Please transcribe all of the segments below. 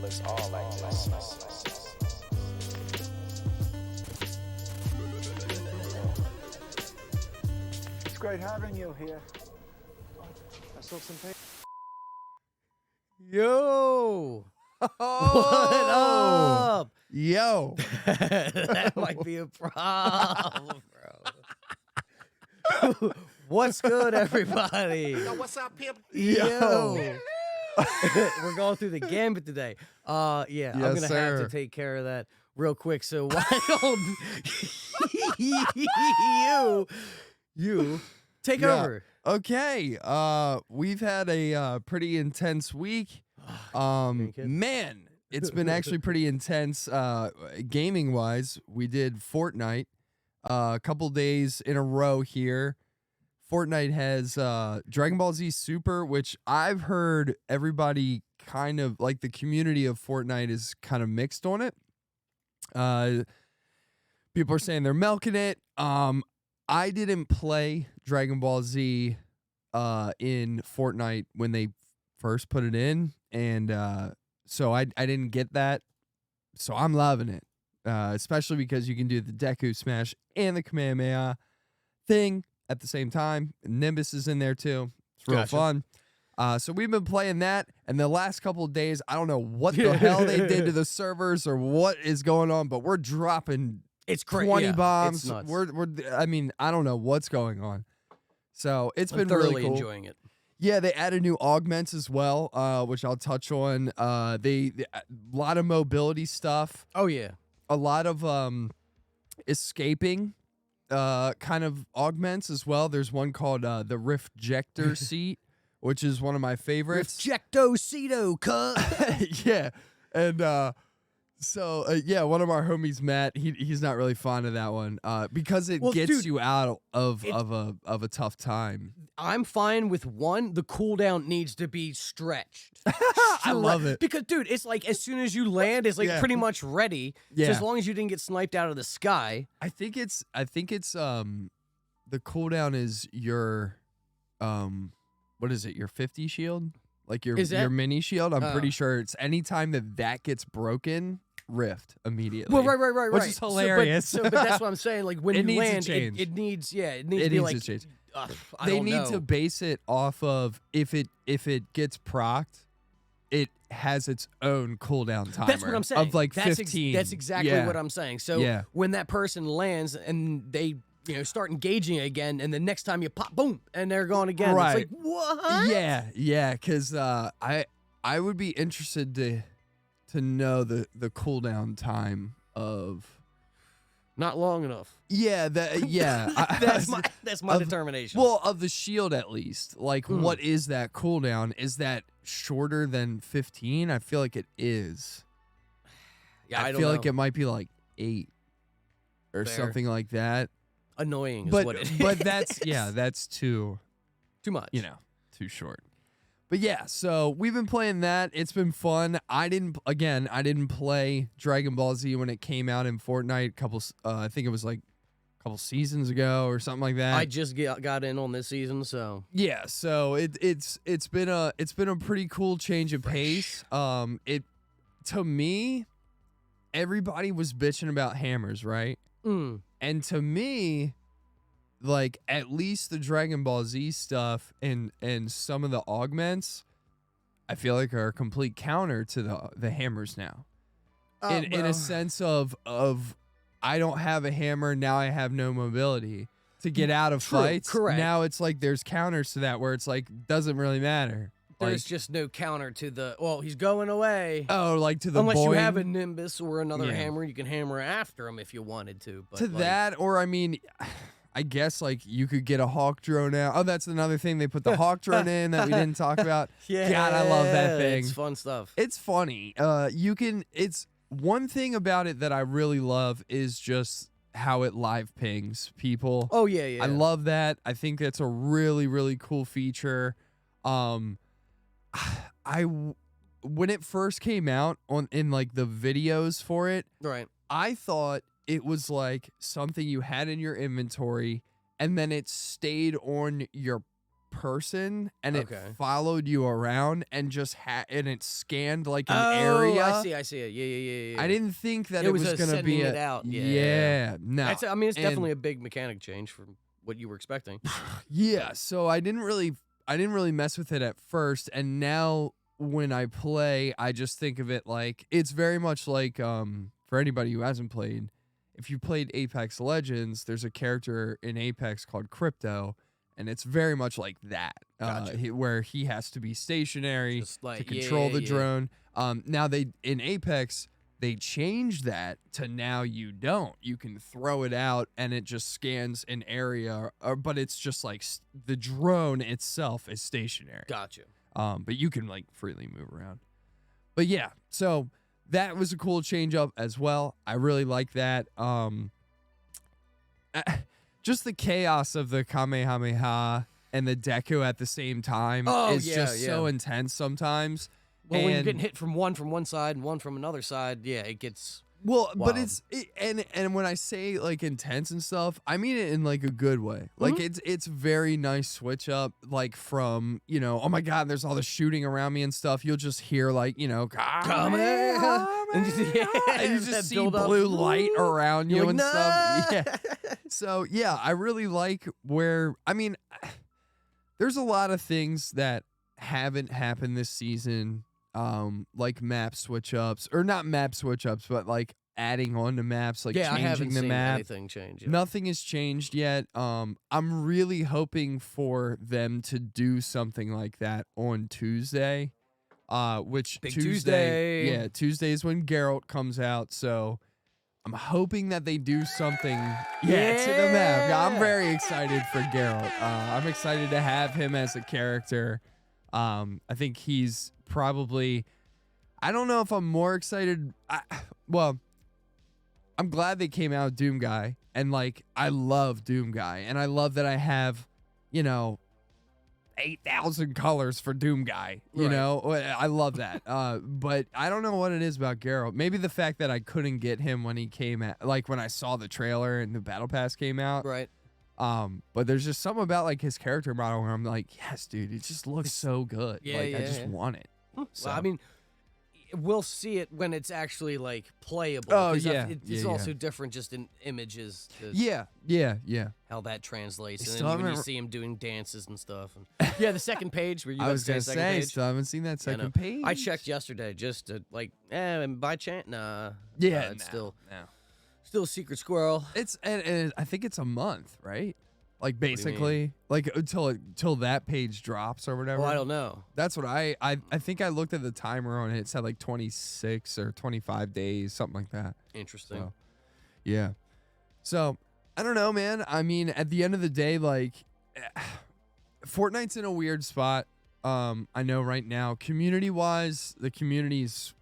us all like this. It's great having you here. I saw some things. Yo! What up? Yo. That might be a problem, bro. What's good, everybody? Yo, what's up, pimp? Yo. We're going through the gambit today. I'm gonna have to take care of that real quick. So why don't you take over? Okay. We've had a pretty intense week. Man, it's been actually pretty intense gaming wise. We did Fortnite a couple days in a row here. Fortnite has Dragon Ball Z Super, which I've heard everybody kind of like the community of Fortnite is kind of mixed on it. People are saying they're milking it. I didn't play Dragon Ball Z in Fortnite when they first put it in, and so I didn't get that. So I'm loving it, especially because you can do the Deku Smash and the Kamehameha thing at the same time. Nimbus is in there too. It's real fun. So we've been playing that, and the last couple of days, I don't know what the hell they did to the servers or what is going on, but we're dropping 20 bombs. It's nuts. I mean, I don't know what's going on. So it's been thoroughly really cool. Enjoying it. Yeah, they added new augments as well, which I'll touch on. They a lot of mobility stuff. Oh yeah. A lot of escaping kind of augments as well. There's one called the Riftjector seat, which is one of my favorites. Riftjecto-ceto, cut. Yeah. And yeah, one of our homies, Matt, he's not really fond of that one because it gets you out of a tough time. I'm fine with one. The cooldown needs to be stretched. I love it. Because, dude, it's like as soon as you land, it's like pretty much ready. Yeah. So as long as you didn't get sniped out of the sky. I think it's the cooldown is your what is it? Your 50 shield? Like your mini shield? I'm pretty sure it's anytime that gets broken, rift immediately. Well, right. Which is hilarious. But that's what I'm saying. Like when you land, it needs to be like. They need to base it off of if it gets procced, it has its own cooldown timer. That's what I'm saying. Of like 15. That's exactly what I'm saying. So when that person lands and they start engaging again, and the next time you pop, boom, and they're gone again. Right. It's like, what? Yeah, because I would be interested to know the cooldown time of. Not long enough. Yeah, that's my determination. Well, of the shield at least. Like, what is that cooldown? Is that shorter than 15? I feel like it is. Yeah, I don't feel know. like it might be like 8 or something like that. Annoying is but, what it is. But that's too much. Too short. But yeah, so we've been playing that. It's been fun. I didn't play Dragon Ball Z when it came out in Fortnite. I think it was like a couple seasons ago or something like that. I just got in on this season, so yeah. So it's been a pretty cool change of pace. To me, everybody was bitching about hammers, right? And to me, like at least the Dragon Ball Z stuff and some of the augments, I feel like are a complete counter to the hammers now. In a sense of I don't have a hammer, now I have no mobility to get out of fights. Correct. Now it's like there's counters to that where it's like doesn't really matter. There's just no counter to the he's going away. Oh, like to the unless you boing. have a Nimbus or another hammer, you can hammer after him if you wanted to. But that, or I mean, I guess like you could get a hawk drone out. Oh, that's another thing. They put the hawk drone in that we didn't talk about. Yeah, God, I love that thing. It's fun stuff. It's funny. It's one thing about it that I really love is just how it live pings people. Oh yeah. I love that. I think that's a really, really cool feature. When it first came out in like the videos for it, right? I thought it was like something you had in your inventory and then it stayed on your person and it Okay. followed you around and just and it scanned like an Oh, area. I see it. Yeah. I didn't think that It it was was going to be sending it out. no. I mean, it's definitely a big mechanic change from what you were expecting. Yeah, so I didn't really mess with it at first, and now when I play, I just think of it like it's very much like for anybody who hasn't played, if you played Apex Legends, there's a character in Apex called Crypto, and it's very much like that, Gotcha. where he has to be stationary Just like, to control the yeah. drone. Now in Apex they changed that to now you don't. You can throw it out and it just scans an area, but it's just like the drone itself is stationary. Gotcha. But you can like freely move around. But yeah, so that was a cool change up as well. I really like that. Just the chaos of the Kamehameha and the Deku at the same time is just so intense sometimes. Well, when you're getting hit from one side and one from another side, yeah, it gets well, wild. but and when I say like intense and stuff, I mean it in like a good way. Like it's very nice switch up, like from, you know, oh my God, there's all the shooting around me and stuff. You'll just hear like, you know, and you just see blue light around you and stuff. Yeah. So yeah, I really like where, I mean, there's a lot of things that haven't happened this season. Like map switch ups, or not map switch ups, but like adding on to maps, like I changing haven't the seen map. anything change yet. Nothing has changed yet. I'm really hoping for them to do something like that on Tuesday. Which Big Tuesday, yeah, Tuesday is when Geralt comes out. So I'm hoping that they do something, to the map. Yeah, I'm very excited for Geralt. I'm excited to have him as a character. I think he's probably, I don't know if I'm more excited. Well, I'm glad they came out with Doom Guy, and like I love Doom Guy, and I love that I have, you know, 8,000 colors for Doom Guy. You know, I love that. But I don't know what it is about Geralt. Maybe the fact that I couldn't get him when he came out, like when I saw the trailer and the Battle Pass came out. Right. But there's just something about like his character model where I'm like, yes, dude, it just looks so good. I just want it. So. Well, I mean, we'll see it when it's actually like playable. Oh 'cause yeah, it's also different just in images. Yeah. How that translates, I and still then when you haven't see him doing dances and stuff. And yeah, the second page where you I was gonna second say, page. still haven't seen that second page. I checked yesterday just to like, by chance, nah. Yeah, it's still Secret Squirrel. It's and I think it's a month, right? Like basically, like until that page drops or whatever. Well, I don't know. That's what I think I looked at the timer on it. It said like 26 or 25 days, something like that. Interesting. So, yeah. So I don't know, man. I mean, at the end of the day, like Fortnite's in a weird spot. I know right now, community-wise, the community's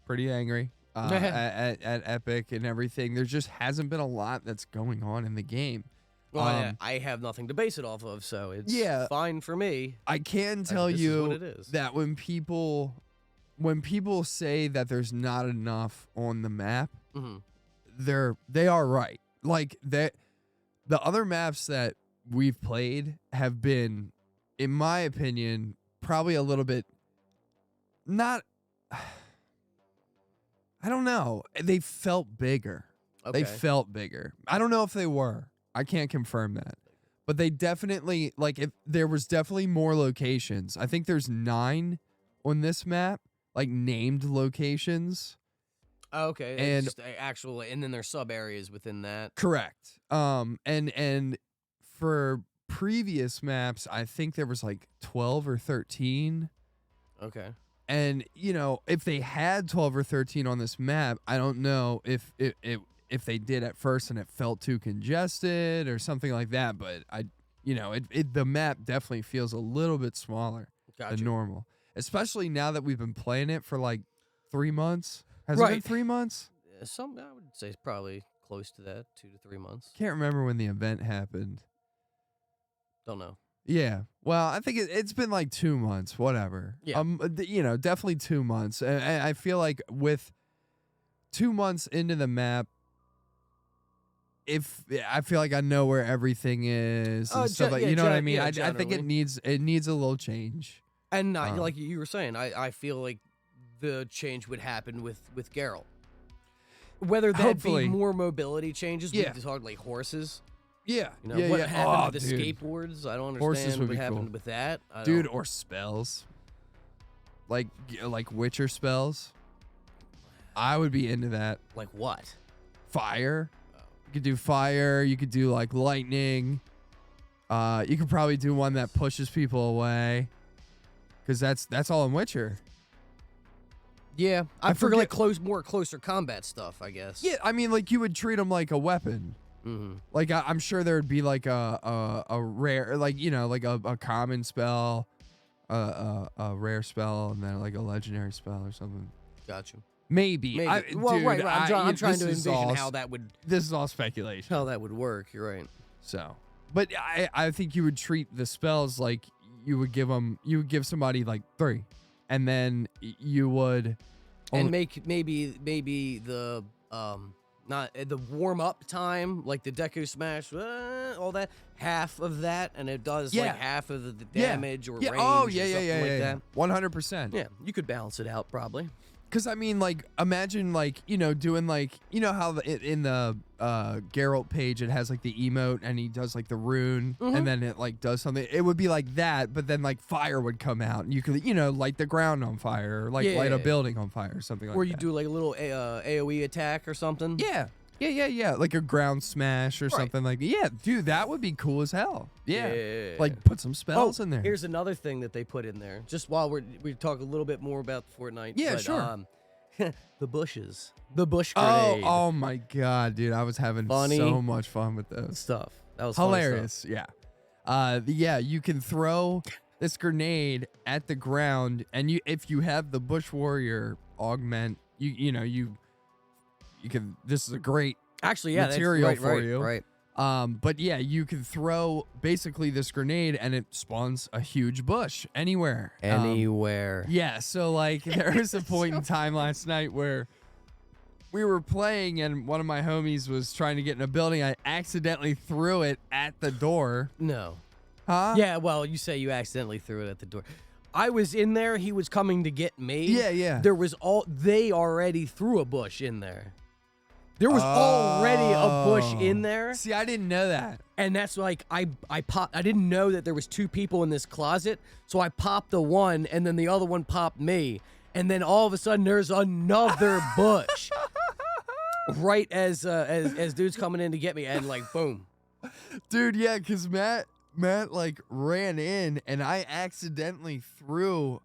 pretty angry at Epic and everything. There just hasn't been a lot that's going on in the game. Well, I have nothing to base it off of, so it's fine for me. I can tell you what it is. that when people say that there's not enough on the map, they are right. Like that, the other maps that we've played have been, in my opinion, probably a little bit not. I don't know. They felt bigger. Okay. They felt bigger. I don't know if they were. I can't confirm that. But they definitely, like, if there was definitely more locations. I think there's 9 on this map, like named locations. Oh, okay. And just actual, and then there's sub areas within that. Correct. And for previous maps, I think there was like 12 or 13. Okay. And, you know, if they had 12 or 13 on this map, I don't know if they did at first and it felt too congested or something like that. But the map definitely feels a little bit smaller than normal, especially now that we've been playing it for like 3 months. Has it been 3 months? I would say it's probably close to that, 2 to 3 months. Can't remember when the event happened. Don't know. Yeah. Well, I think it's been like 2 months, whatever. Yeah. Definitely 2 months. And I feel like with 2 months into the map, if I feel like I know where everything is and stuff like, yeah, you know what I mean? yeah, I think it needs a little change. And like you were saying, I feel like the change would happen with Geralt. Whether that Hopefully. be more mobility changes, Yeah. we just talk like horses. Yeah. You know, yeah, what yeah. happened to the dude. skateboards? I don't Horses understand would what be happened cool. with that. Dude, or spells. Like Witcher spells. I would be into that. Like what? Fire. You could do fire. You could do like lightning. You could probably do one that pushes people away. Because that's all in Witcher. Yeah, I forget- forget like closer combat stuff, I guess. Yeah, I mean, like you would treat them like a weapon. Mm-hmm. Like I'm sure there would be like a rare, like like a common spell, a rare spell, and then like a legendary spell or something. Gotcha. Maybe. Maybe. Dude, right. I'm trying this to is envision all- how that would This is all speculation. work. You're right. So, but I think you would treat the spells like you would give somebody like 3, and then you would. And make maybe the not the warm up time, like the Deku Smash, all that, half of that, and it does Yeah. like half of the Yeah. damage or Yeah. range. Oh or yeah, something like that. 100%. Yeah, you could balance it out probably. Because I mean, like, imagine like doing like how in the Geralt page it has like the emote and he does like the rune and then it like does something. It would be like that, but then like fire would come out and you could light the ground on fire or like light a building on fire or something like that. Or you do like a little AOE attack or something. Yeah, like a ground smash or something like that. Yeah, dude, that would be cool as hell. Yeah. Like put some spells in there. Here's another thing that they put in there. Just while we talk a little bit more about Fortnite. Yeah, but, sure. The bushes. The bush grenade. Oh my god, dude, I was having so much fun with those. Stuff. That was funny Hilarious. stuff. Yeah. You can throw this grenade at the ground, and if you have the bush warrior augment, you can. This is a great Actually, yeah, material that's for right, you. Right. But yeah, you can throw basically this grenade, and it spawns a huge bush anywhere. Anywhere. Yeah. So like, there was a point in time last night where we were playing, and one of my homies was trying to get in a building. I accidentally threw it at the door. No. Huh? Yeah, well, you say you accidentally threw it at the door. I was in there. He was coming to get me. Yeah. They already threw a bush in there. There was already a bush in there. See, I didn't know that. And that's like, I popped. I didn't know that there was 2 people in this closet. So I popped the one, and then the other one popped me. And then all of a sudden, there's another bush. Right as dude's coming in to get me, and like, boom. Dude, yeah, because Matt like ran in, and I accidentally threw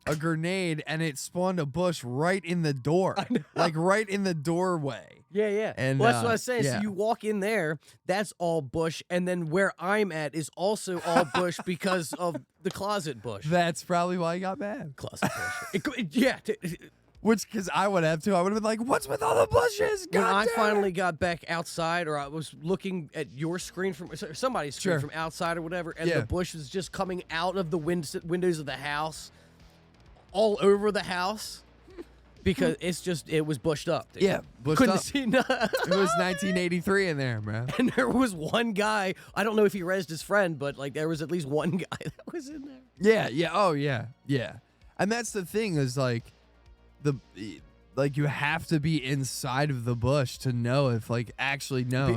a grenade, and it spawned a bush right in the door. Like right in the doorway. Yeah. And, well, that's what I was saying. yeah. So you walk in there, that's all bush, and then where I'm at is also all bush because of the closet bush. That's probably why he got mad. Closet bush. Yeah. Which, because I would have too. I would have been like, what's with all the bushes? When God I damn it." finally got back outside, or I was looking at your screen or somebody's screen Sure. from outside or whatever, and Yeah. the bush was just coming out of the windows of the house, all over the house, because it was bushed up. Dude. Yeah, bushed Couldn't up. see nothing. It was 1983 in there, man. And there was one guy, I don't know if he rezzed his friend, but like there was at least one guy that was in there. Yeah. Oh, yeah. And that's the thing is like, you have to be inside of the bush to know if if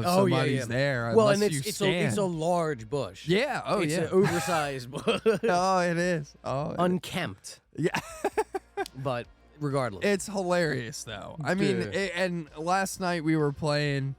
somebody's there. Well, unless and you it's stand. a large bush. Yeah. Oh, It's yeah. an oversized bush. Oh, it is. Oh, Unkempt. yeah. But regardless. It's hilarious though. I mean, Dude. and last night we were playing,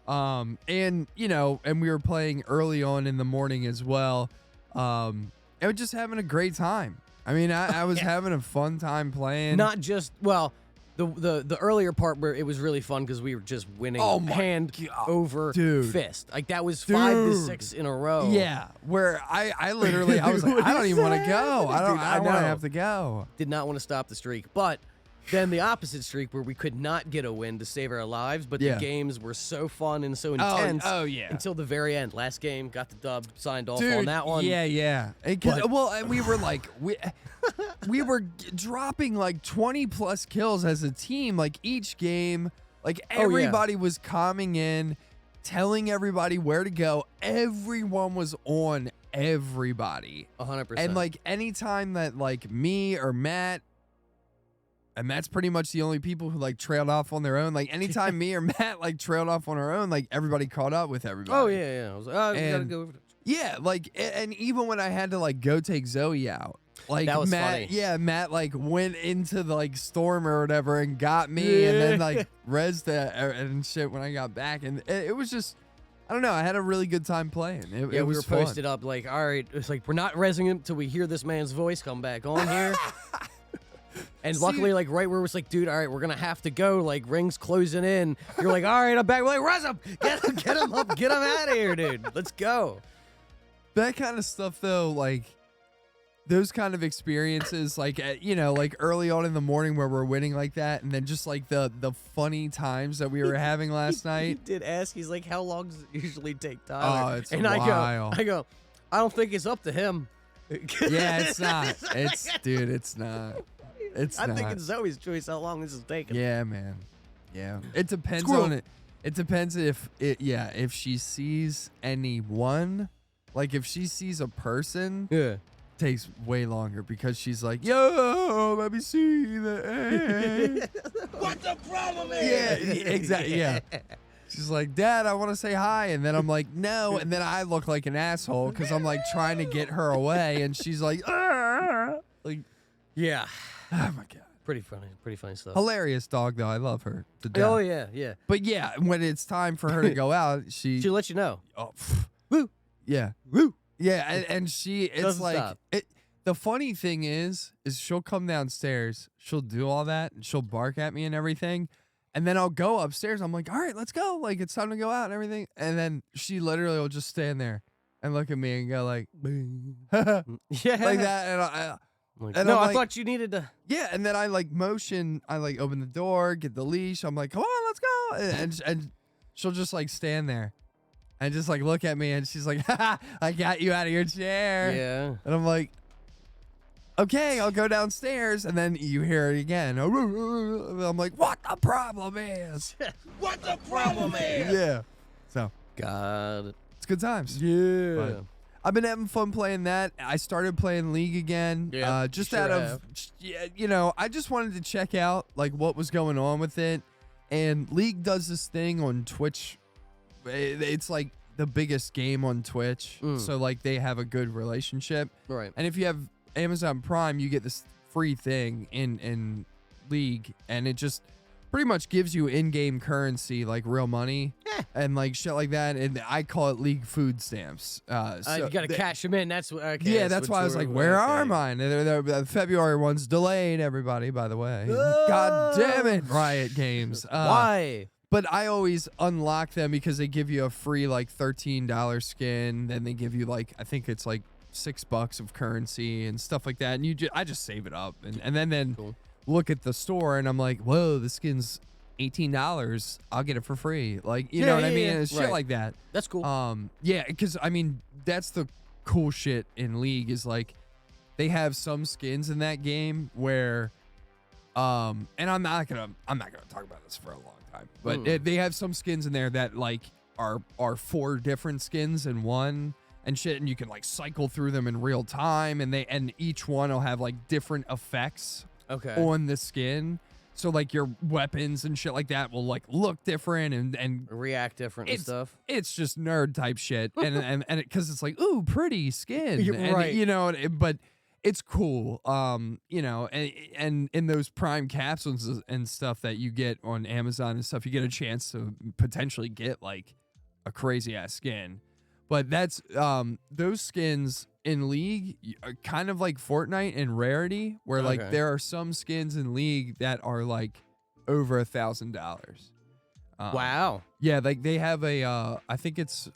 and we were playing early on in the morning as well. And we're just having a great time. I mean, I was having a fun time playing. Not just, well, the earlier part where it was really fun because we were just winning Oh my hand God. over Dude. fist. Like that was 5-6 in a row. Yeah, where I literally I was like, I don't even want to go. I don't Dude, I want to know. have to go. Did not want to stop the streak. But then the opposite streak where we could not get a win to save our lives, but Yeah. the games were so fun and so intense. Oh yeah. Until the very end. Last game, got the dub, signed off Dude, on that one. Yeah. And and we were like, we were dropping like 20 plus kills as a team, like each game. Like everybody was coming in, telling everybody where to go. Everyone was on everybody. 100%. And like anytime that like me or Matt, and Matt's pretty much the only people who like trailed off on their own. Like anytime me or Matt like trailed off on our own, like everybody caught up with everybody. Oh yeah. I was like, oh, we gotta And- go. Yeah, like, and even when I had to like go take Zoe out, like That was Matt, funny. yeah, Matt like went into the like storm or whatever and got me, and then like rezzed it and shit when I got back, and it was just, I don't know, I had a really good time playing. It Yeah, we was were fun. posted up like, all right, it's like we're not rezzing him till we hear this man's voice come back on here. And See- luckily, like right where it was like, dude, all right, we're gonna have to go. Like rings closing in. You're like, all right, I'm back. We're like, res him, get him up, get him out of here, dude. Let's go. That kind of stuff though, like those kind of experiences, like you know, like early on in the morning where we're winning like that, and then just like the funny times that we were having last He night. did ask. He's like, how long does it usually take Oh, Tyler? it's a and while. I go, I don't think it's up to him. Yeah, it's not. It's dude, it's not. It's I not. think it's Zoe's choice how long this is taking. Yeah, man. Yeah. It depends Squirrel. on it. It depends if if she sees anyone, like if she sees a person, Yeah. takes way longer because she's like, yo, let me see the What the problem is? Yeah, exactly. Yeah. She's like, Dad, I want to say hi. And then I'm like, no. And then I look like an asshole because I'm like trying to get her away. And she's like, like, Yeah. oh my God. Pretty funny stuff. Hilarious dog, though. I love her to death. Oh yeah. But yeah, when it's time for her to go out, She'll let you know. oh, Woo. yeah, Woo. yeah, and she, it's Doesn't like, stop. the funny thing is she'll come downstairs, she'll do all that, and she'll bark at me and everything, and then I'll go upstairs. I'm like, all right, let's go. Like, it's time to go out and everything. And then she literally will just stand there and look at me and go like, Yeah. like that, and I Like, and no, I'm I like- thought you needed to. yeah, and then I like motion, I like open the door, get the leash. I'm like, come on, let's go. And she'll just like stand there and just like look at me, and she's like, ha, I got you out of your chair. Yeah. And I'm like, okay, I'll go downstairs. And then you hear it again. I'm like, what the problem is? What the problem is? Yeah. So God. it's good times. Yeah. But I've been having fun playing that. I started playing League again. Yeah, Just you sure out of, have. yeah, you know, I just wanted to check out like what was going on with it. And League does this thing on Twitch. It's like the biggest game on Twitch. So like they have a good relationship. Right. And if you have Amazon Prime, you get this free thing in League, and it just pretty much gives you in-game currency, like real money, and like shit like that. And I call it League food stamps. So you gotta cash them in. That's what. Okay, yeah, that's why I was like, where are mine? And the February one's delayed, everybody, by the way. God damn it, Riot Games. Why? But I always unlock them because they give you a free like $13 skin. Then they give you like, I think it's like $6 of currency and stuff like that. And I just save it up. And then Cool. look at the store and I'm like, whoa, this skin's $18. I'll get it for free. Like, you know what I mean? It's shit Right. like that. That's cool. Yeah, because I mean, that's the cool shit in League is like they have some skins in that game where, and I'm not gonna talk about this for a long time, but they have some skins in there that like are 4 different skins in one and shit, and you can like cycle through them in real time, and each one will have like different effects Okay. on the skin. So like your weapons and shit like that will like look different and React different and stuff. it's just nerd type shit, and because it's like, ooh, pretty skin, You're and, right. you know, but it's cool, you know, and in those Prime capsules and stuff that you get on Amazon and stuff, you get a chance to potentially get like a crazy ass skin, but that's those skins in League are kind of like Fortnite in rarity, where like Okay. there are some skins in League that are like over $1,000. Wow. Yeah, like they have a I think it's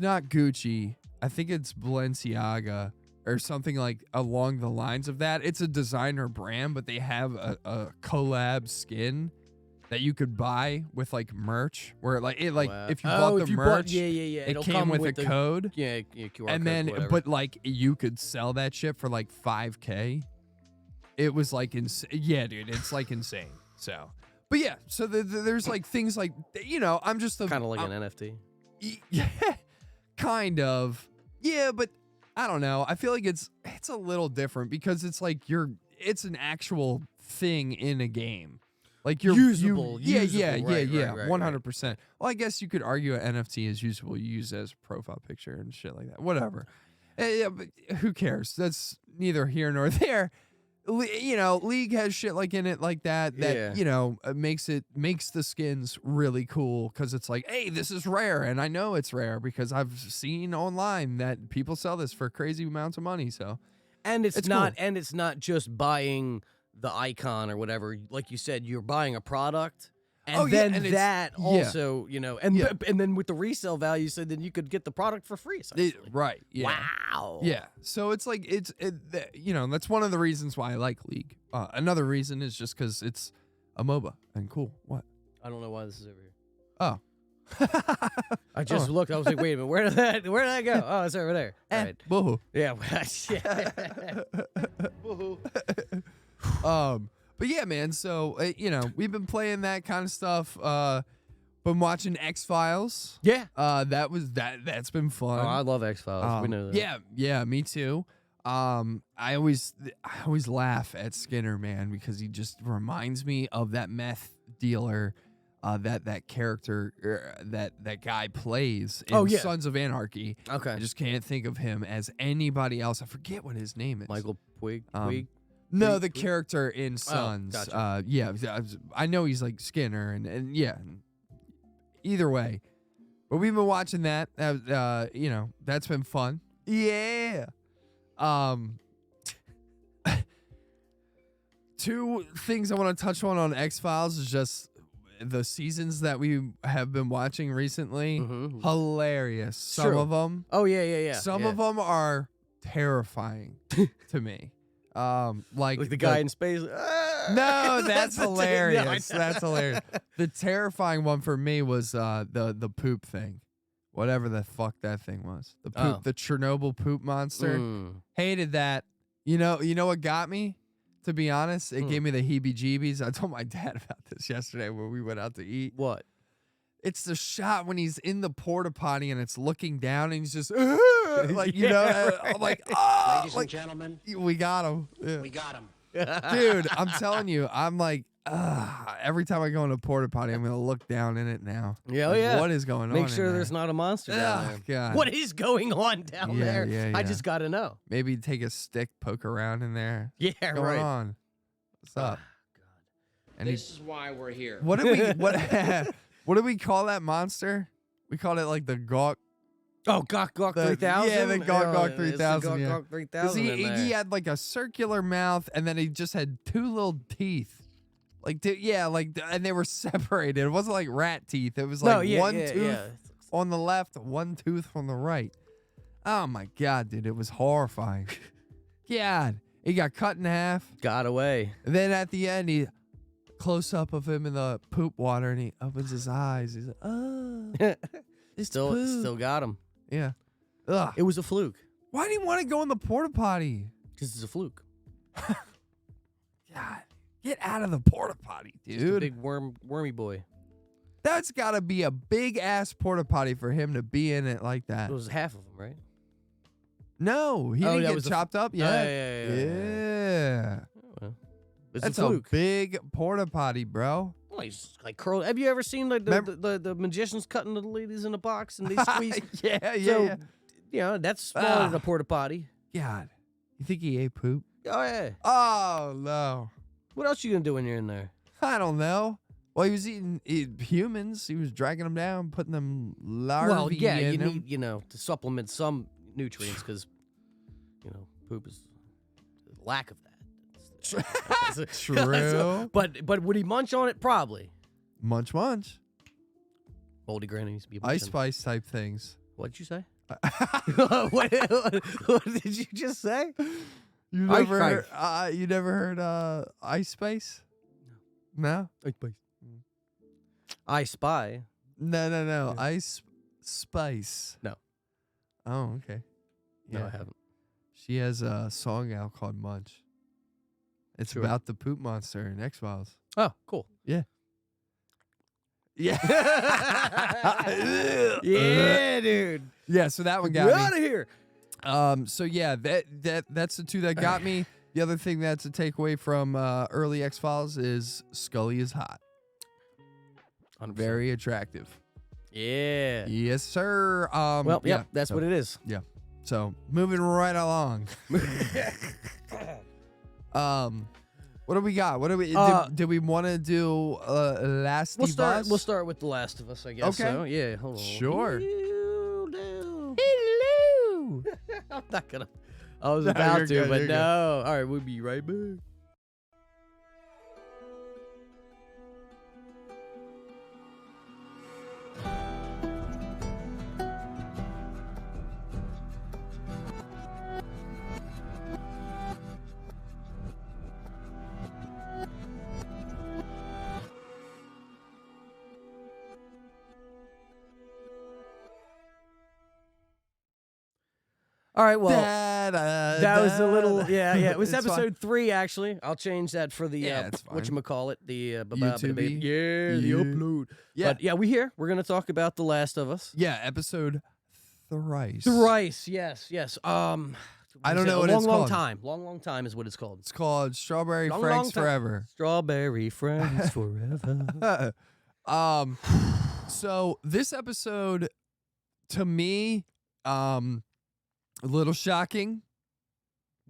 not Gucci. I think it's Balenciaga or something like along the lines of that. It's a designer brand, but they have a collab skin that you could buy with like merch, where like it like Wow. if you bought the merch, yeah. it It'll came come with a the, code. Yeah, QR And code, then whatever. but like you could sell that shit for like $5K. It was like yeah, dude, it's like insane. So, But yeah, so there's like things like, I'm just Kind of like an NFT. Yeah, kind of. Yeah, but I don't know. I feel like it's a little different because it's like it's an actual thing in a game. Like you're Usable. Yeah, Right, 100%. Well, I guess you could argue an NFT is usable. You use it as a profile picture and shit like that. Whatever. Yeah, but who cares? That's neither here nor there. League has shit like in it like that makes the skins really cool because it's like, hey, this is rare, and I know it's rare because I've seen online that people sell this for crazy amounts of money. So, and it's cool. it's not just buying the icon or whatever. Like you said, you're buying a product. And also, and then with the resale value, so then you could get the product for free. Right. Yeah. Wow. Yeah. So it's like, that's one of the reasons why I like League. Another reason is just because it's a MOBA and cool. What? I don't know why this is over here. Oh. I just looked. I was like, wait a minute. Where did that go? Oh, it's over there. Right. Boo-hoo. Yeah. But yeah, man, so, we've been playing that kind of stuff. Been watching X-Files. Yeah. That's been fun. Oh, I love X-Files. We know that. Yeah, me too. I always laugh at Skinner, man, because he just reminds me of that meth dealer that character that guy plays in Sons of Anarchy. Okay. I just can't think of him as anybody else. I forget what his name is. Michael Puig? No, the character in Sons. Gotcha. I know he's like Skinner, and yeah. Either way, but we've been watching that. That's been fun. Yeah. Two things I want to touch on X-Files is just the seasons that we have been watching recently. Mm-hmm. Hilarious. Some of them. Oh yeah. Some of them are terrifying to me. Like the guy in space. No, that's hilarious. That's hilarious. The terrifying one for me was the poop thing, whatever the fuck that thing was. The poop, the Chernobyl poop monster. Hated that. You know what got me? To be honest, it gave me the heebie-jeebies. I told my dad about this yesterday when we went out to eat. What? It's the shot when he's in the porta potty and it's looking down and he's just like, I'm like, ladies and gentlemen, we got him. Yeah. We got him. Dude, I'm telling you, I'm like, every time I go in a porta potty, I'm gonna look down in it now. Yeah, like, what is going on? Make sure there's there? not a monster down there. God. What is going on down there? Yeah. I just gotta know. Maybe take a stick, poke around in there. Yeah, What's going right. on? What's up? God. And this is why we're here. What did we call that monster? We called it like the Gawk. Oh, Gawk 3000? Yeah, the Gawk 3000. Gawk 3000 he had like a circular mouth and then he just had two little teeth. And they were separated. It wasn't like rat teeth. It was like one tooth on the left, one tooth on the right. Oh my God, dude. It was horrifying. God. He got cut in half. Got away. And then at the end, he close up of him in the poop water and he opens his eyes. He's like, oh. Still got him. Yeah. Ugh. It was a fluke. Why do you want to go in the porta potty? Because it's a fluke. God, get out of the porta potty, dude. Just a big wormy boy. That's got to be a big ass porta potty for him to be in it like that. It was half of them, right? No, he didn't get chopped up yet. Yeah. Well, it's That's a fluke. Big porta potty, bro. Well, he's like curled. Have you ever seen like the magicians cutting the ladies in a box and they squeeze? Yeah. That's smaller than a porta potty. God, you think he ate poop? Oh yeah. Oh no. What else you gonna do when you're in there? I don't know. Well, he was eating humans. He was dragging them down, putting them larvae you in need to supplement some nutrients because poop is a lack of that. True. But would he munch on it? Probably. Munch. Moldy Granny used to be Ice Spice type things. What'd you say? what did you just say? You never heard Ice Spice? No? Ice Spice. I Spy. No. Yeah. Ice Spice. No. Oh, okay. No, I haven't. She has a song out called Munch. It's about the poop monster in X-Files. Oh, cool. Yeah. Yeah. Yeah, dude. Yeah, so that one Get got out me. of here. So yeah, that's the two that got me. The other thing that's a takeaway from early X-Files is Scully is hot. 100%. Very attractive. Yeah. Yes, sir. Well, yeah, yep, that's so, what it is. Yeah. So moving right along. What do we got? What do we did we want to do? Last We'll start with The Last of Us, I guess. Okay. So. Yeah. Hold on. Sure. Hello. I'm not gonna. I was No, about you're to, good, but you're good. no. All right, we'll be right back. All right, well, that was a little, yeah. It was It's fine. episode 3, actually. I'll change that for the, Yeah, it's fine. whatchamacallit, the, YouTube-y? the Yeah. upload. Yeah. But, yeah, we're here. We're going to talk about The Last of Us. Yeah, episode thrice. Thrice, yes. I don't know what long, it's long called. time. Long time is what it's called. It's called Strawberry Long, Franks long time. Forever. Strawberry Friends Forever. So this episode, to me, a little shocking.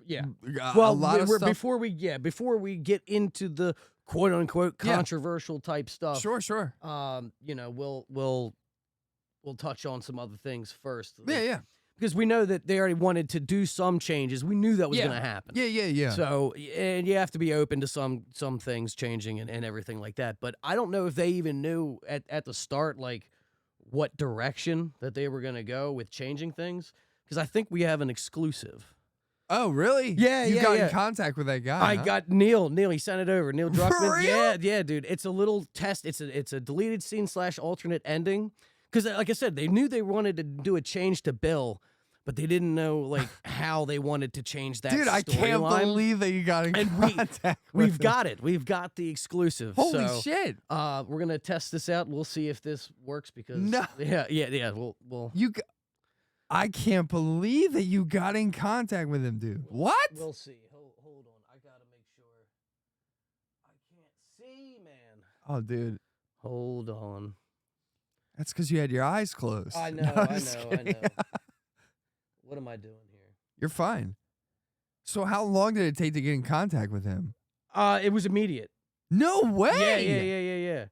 Yeah. A Well, lot of stuff. before we get into the quote unquote Yeah. controversial type stuff, Sure. we'll touch on some other things first. Yeah. Because we know that they already wanted to do some changes. We knew that was Yeah. going to happen. Yeah. So, and you have to be open to some things changing and everything like that. But I don't know if they even knew at the start, like, what direction that they were going to go with changing things. Because I think we have an exclusive. Oh, really? Yeah, You yeah, got yeah. in contact with that guy. I huh? got Neil. He sent it over. Neil Druckmann. real? Yeah, dude. It's a little test. It's a deleted scene / alternate ending. Because, like I said, they knew they wanted to do a change to Bill, but they didn't know like how they wanted to change that. Dude, I can't storyline. believe that you got in And contact with We've him. got it. We've got the exclusive. Holy so, shit. We're gonna test this out. We'll see if this works because No. yeah. We'll I can't believe that you got in contact with him, dude. What? we'll see. Hold on. I gotta make sure. I can't see, man. Oh, dude. Hold on. That's because you had your eyes closed. I know. No, I'm I just know. kidding. What am I doing here? You're fine. So how long did it take to get in contact with him? It was immediate. No way. Yeah.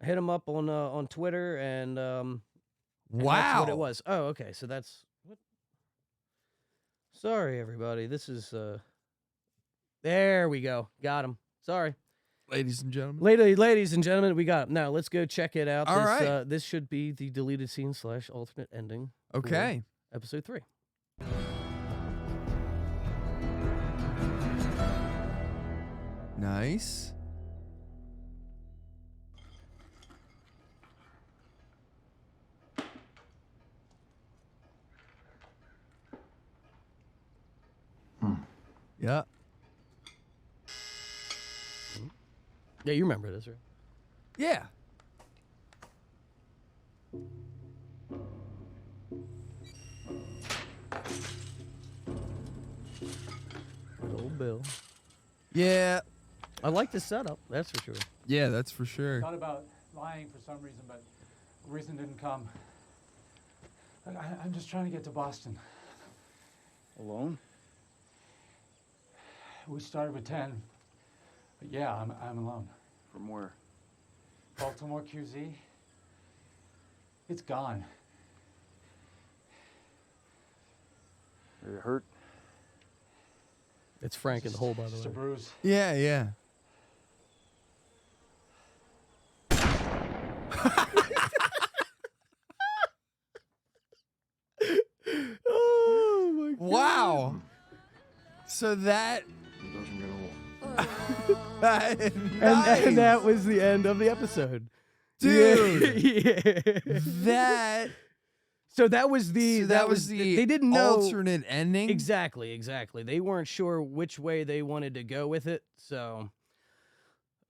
I hit him up on Twitter and and Wow. that's what it was. Oh, okay. So that's what. Sorry, everybody. This is There we go. Got him. Sorry, Ladies and gentlemen. ladies and gentlemen. We got him. Now let's go check it out. All this, right. This should be the deleted scene / alternate ending. for Okay. Episode 3. Nice. Yeah. Yeah, you remember this, right? Yeah. Old Bill. Yeah. I like the setup. That's for sure. Yeah, that's for sure. Thought about lying for some reason, but the reason didn't come. Look, I'm just trying to get to Boston. Alone? We started with 10, but yeah, I'm alone. From where? Baltimore QZ, it's gone. Are you hurt? It's Frank in the hole, by the Just a way. bruise. Yeah. Oh my Wow. So that It doesn't get old. And that was the end of the episode. Dude. Yeah. that So that was the they didn't know alternate ending. exactly. They weren't sure which way they wanted to go with it. So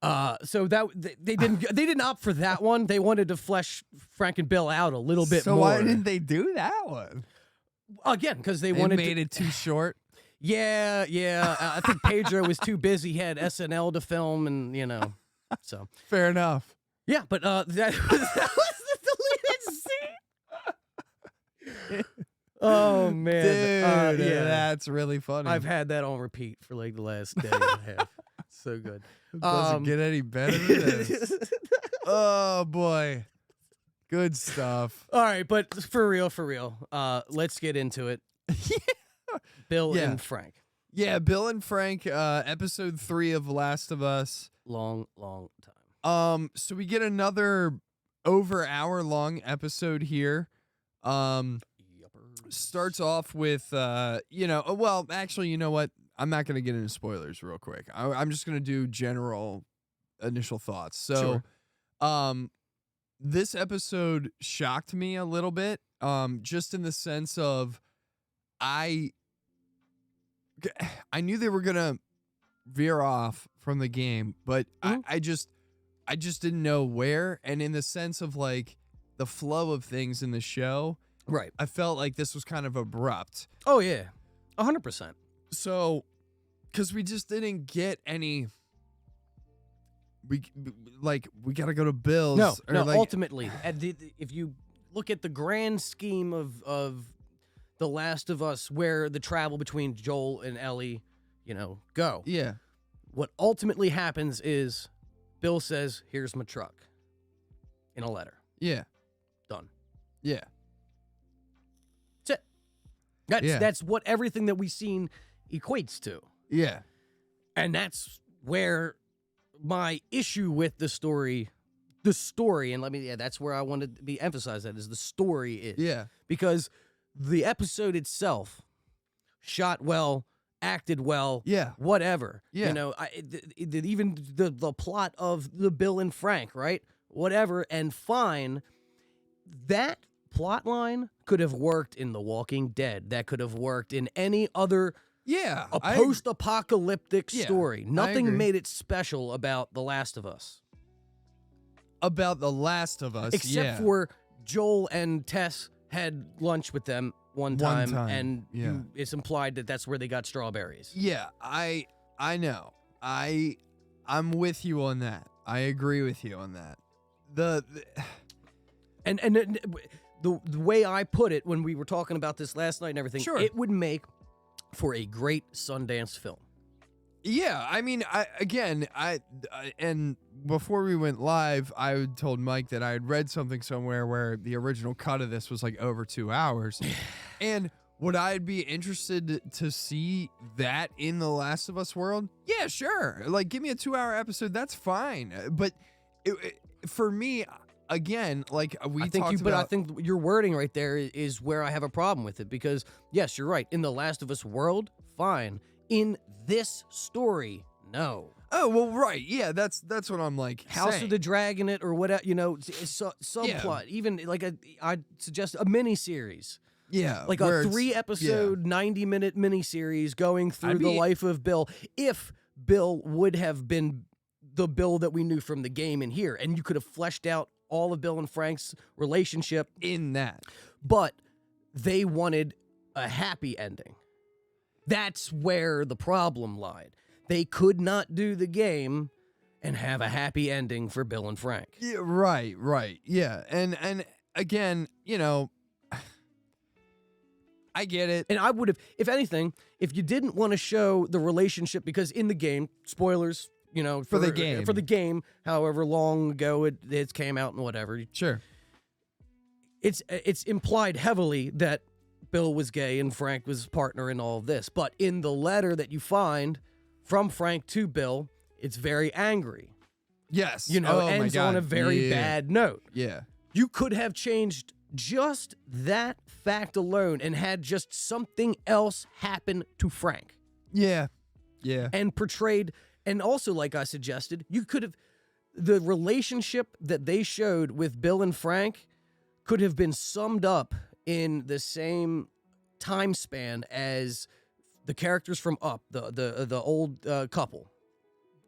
So that they didn't opt for that one. They wanted to flesh Frank and Bill out a little bit so more. why didn't they do that one? Again, because they They wanted made to, it too short. Yeah. I think Pedro was too busy. He had SNL to film, and so Fair enough. yeah. But that was the deleted scene. Oh man, Dude, yeah, that's really funny. I've had that on repeat for like the last day and a half. So good. It doesn't get any better than this. Oh boy. Good stuff. All right, but for real, let's get into it. Bill Yeah. and Frank. Yeah, Bill and Frank, episode 3 of Last of Us. Long time. So we get another over hour long episode here. Starts off with well, actually, you know what? I'm not gonna get into spoilers real quick. I'm just gonna do general initial thoughts. So this episode shocked me a little bit. Just in the sense of I knew they were gonna veer off from the game, but I just didn't know where. And in the sense of like the flow of things in the show, Right. I felt like this was kind of abrupt. Oh yeah, 100%. So, because we just didn't get any. We gotta go to Bill's. No. Like, Ultimately, if you look at the grand scheme of The Last of Us, where the travel between Joel and Ellie, go. yeah, What ultimately happens is Bill says, "Here's my truck," in a letter. yeah, Done. yeah, That's Yeah. that's what everything that we've seen equates to. yeah, And that's where my issue with the story, and that's where I wanted to be emphasized, that is the story is. yeah, Because the episode itself, shot well, acted well, yeah, whatever. Yeah. Even the plot of the Bill and Frank, right? Whatever, and fine. That plot line could have worked in The Walking Dead. That could have worked in any other yeah. post-apocalyptic Yeah, story. I Nothing agree. made it special about The Last of Us. About The Last of Us, Except for Joel and Tess had lunch with them one time, and yeah. it's implied that that's where they got strawberries. Yeah, I know. I'm with you on that. I agree with you on that. And the way I put it when we were talking about this last night and everything, Sure. it would make for a great Sundance film. Yeah, I mean, and before we went live, I told Mike that I had read something somewhere where the original cut of this was like over 2 hours. And would I be interested to see that in the Last of Us world? Yeah, sure. Like, give me a 2-hour episode. That's fine. But for me, again, like we talked about. But I think your wording right there is where I have a problem with it, because yes, you're right. In the Last of Us world, fine. In this story, no. Oh well, right, yeah. That's what I'm like. House saying. of the Dragon, it or whatever, subplot. Even like I'd suggest a mini series. Yeah, Like where a it's- 3-episode, 90-minute miniseries going through I'd the be- life of Bill. If Bill would have been the Bill that we knew from the game in here, and you could have fleshed out all of Bill and Frank's relationship, in that. but they wanted a happy ending. That's where the problem lied. They could not do the game and have a happy ending for Bill and Frank. Yeah, right, yeah, and again, I get it. And I would have, if anything, if you didn't want to show the relationship, because in the game, spoilers, For the game. however long ago it came out and whatever, Sure. it's implied heavily that Bill was gay and Frank was his partner in all of this. But in the letter that you find from Frank to Bill, it's very angry. Yes. Ends on a very bad note. Yeah. You could have changed just that fact alone and had just something else happen to Frank. Yeah. Yeah. And portrayed, and also like I suggested, you could have, the relationship that they showed with Bill and Frank could have been summed up in the same time span as the characters from Up, the old couple,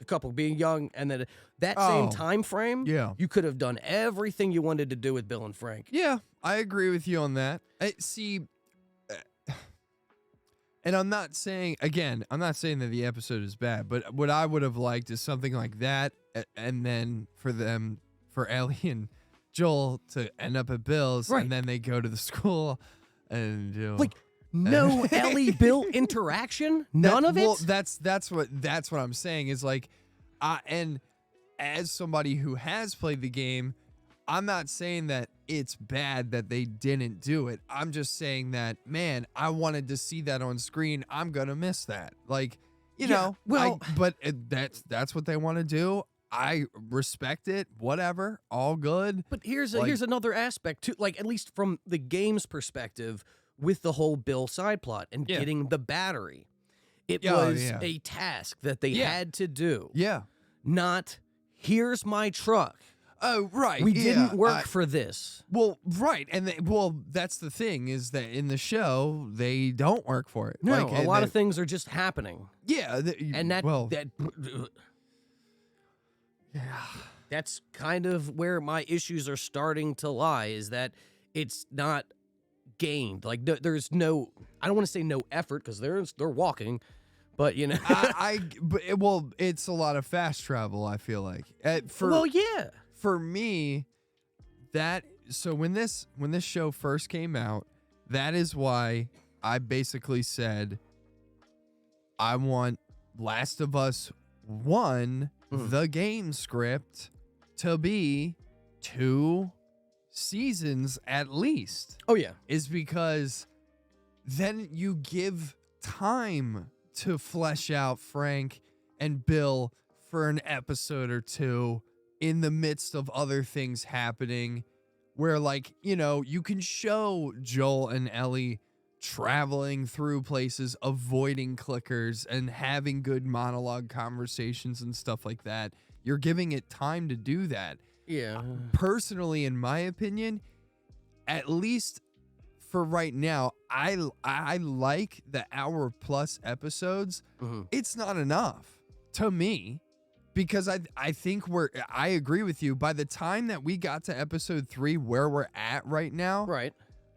the couple being young, and then that same Oh, time frame, yeah. you could have done everything you wanted to do with Bill and Frank. Yeah, I agree with you on that. See, and I'm not saying that the episode is bad, but what I would have liked is something like that, and then for Ellie and Joel to end up at Bill's, Right. and then they go to the school, and Like, no Ellie Bill interaction, none of it. Well, that's what I'm saying is like, and as somebody who has played the game, I'm not saying that it's bad that they didn't do it. I'm just saying that, man, I wanted to see that on screen. I'm gonna miss that. Like, you know, but that's what they want to do. I respect it. Whatever, all good. But here's another aspect too. Like, at least from the game's perspective, with the whole Bill side plot and getting the battery, it was a task that they had to do. Yeah. Not, here's my truck. Oh, right. We didn't work for this. Well, right. And that's the thing is that in the show, they don't work for it. No, Like, a lot of things are just happening. Yeah. And that's kind of where my issues are starting to lie, is that it's not gained. Like, there's no, I don't want to say no effort, because they're walking, but you know. It's a lot of fast travel, I feel like. For me, when this show first came out, that is why I basically said I want Last of Us 1, the game script, to be 2 seasons at least. Oh yeah. Is because then you give time to flesh out Frank and Bill for an episode or two in the midst of other things happening, where, like, you know, you can show Joel and Ellie traveling through places, avoiding clickers, and having good monologue conversations and stuff like that. You're giving it time to do that. Yeah. Personally, in my opinion, at least for right now, I like the hour-plus episodes. It's not enough to me. Because I think I agree with you. By the time that we got to episode 3, where we're at right now, right?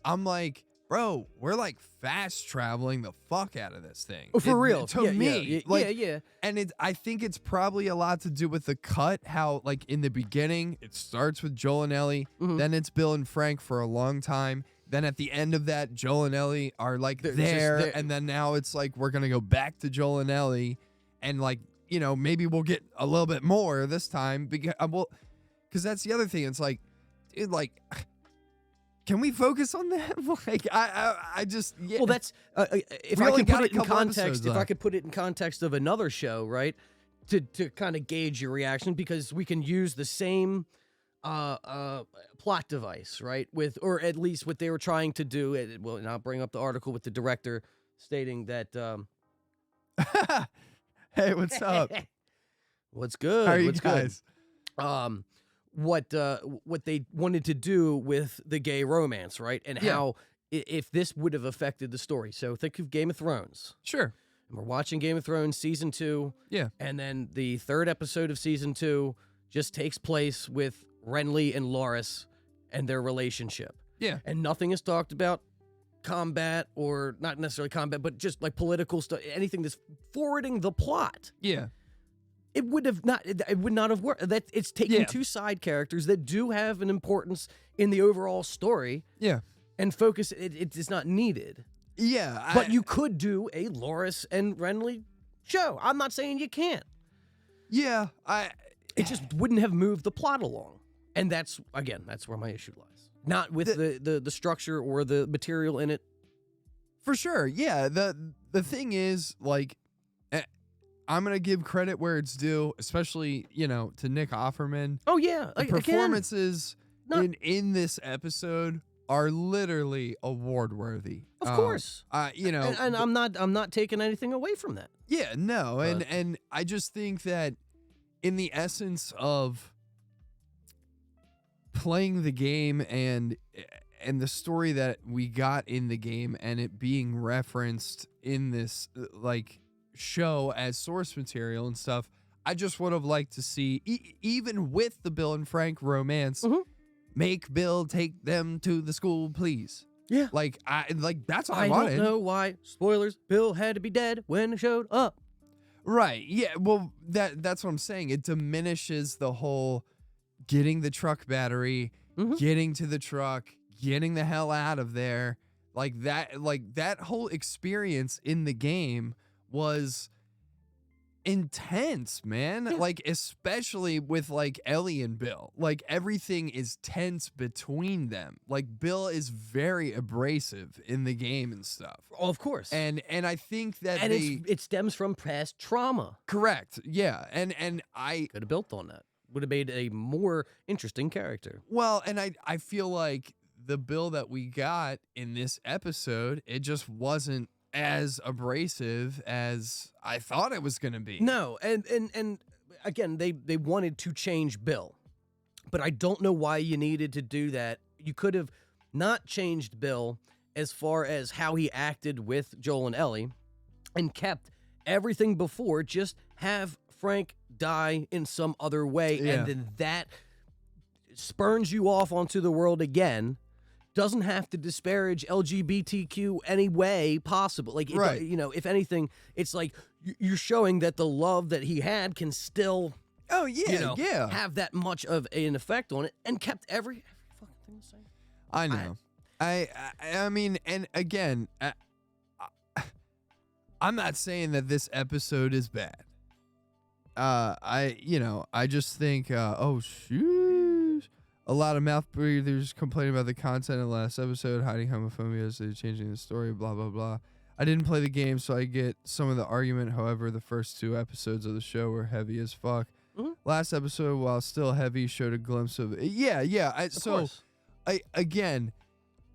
I'm like, bro, we're like fast traveling the fuck out of this thing. Oh, for real. To me. Yeah. And I think it's probably a lot to do with the cut. How, like, in the beginning, it starts with Joel and Ellie. Then it's Bill and Frank for a long time. Then at the end of that, Joel and Ellie are like there. And then now it's like, we're going to go back to Joel and Ellie. And, like, you know, maybe we'll get a little bit more this time because that's the other thing. It's like, dude, like, can we focus on that? Like, I just, yeah. Well, that's if I could put it in context. If I could put it in context of another show, right, to kind of gauge your reaction, because we can use the same plot device, right, with, or at least what they were trying to do. Well, and I'll bring up the article with the director stating that. Hey, what's up? What's good? How are you what's guys? Good? What they wanted to do with the gay romance, right? And how if this would have affected the story. So think of Game of Thrones. Sure. And we're watching Game of Thrones season 2. Yeah. And then the 3rd episode of season 2 just takes place with Renly and Loras and their relationship. Yeah. And nothing is talked about combat, or not necessarily combat, but just like political stuff, anything that's forwarding the plot. Yeah. It would not have worked. That it's taking 2 side characters that do have an importance in the overall story. Yeah. And focus it is not needed. Yeah. But you could do a Loras and Renly show. I'm not saying you can't. Yeah. It just wouldn't have moved the plot along. And that's where my issue lies. Not with the structure or the material in it. For sure. Yeah. The thing is, like, I'm going to give credit where it's due, especially, you know, to Nick Offerman. Oh, yeah. The performances in this episode are literally award worthy. Of course. You know, and I'm not taking anything away from that. Yeah, no. And I just think that in the essence of playing the game and the story that we got in the game and it being referenced in this like show as source material and stuff, I just would have liked to see, even with the Bill and Frank romance, make Bill take them to the school, please. Yeah. Like that's all I I wanted. don't know why. Spoilers. Bill had to be dead when it showed up. Right. Yeah. Well, that's what I'm saying. It diminishes the whole getting the truck battery, getting to the truck, getting the hell out of there. Like that whole experience in the game was intense, man. Yeah. Like, especially with like Ellie and Bill. Like, everything is tense between them. Like, Bill is very abrasive in the game and stuff. Oh, of course. And I think that And it stems from past trauma. correct. Yeah. And I Could have built on that. Would have made a more interesting character. well, and I feel like the Bill that we got in this episode, it just wasn't as abrasive as I thought it was gonna be. No, and again, they wanted to change Bill, but I don't know why you needed to do that. You could have not changed Bill as far as how he acted with Joel and Ellie, and kept everything before. Just have Frank die in some other way, Yeah. and then that spurns you off onto the world again. Doesn't have to disparage LGBTQ any way possible. Like, Right. you know, if anything, it's like you're showing that the love that he had can still, Oh yeah, you know, yeah. have that much of an effect on it, and kept every fucking thing the same. I know. I mean, and again, I'm not saying that this episode is bad. I just think, oh shoot, a lot of mouth breathers complaining about the content in the last episode, hiding homophobia as they're changing the story, blah blah blah. I didn't play the game, so I get some of the argument. However, the first 2 episodes of the show were heavy as fuck. Last episode, while still heavy, showed a glimpse of Of course. I again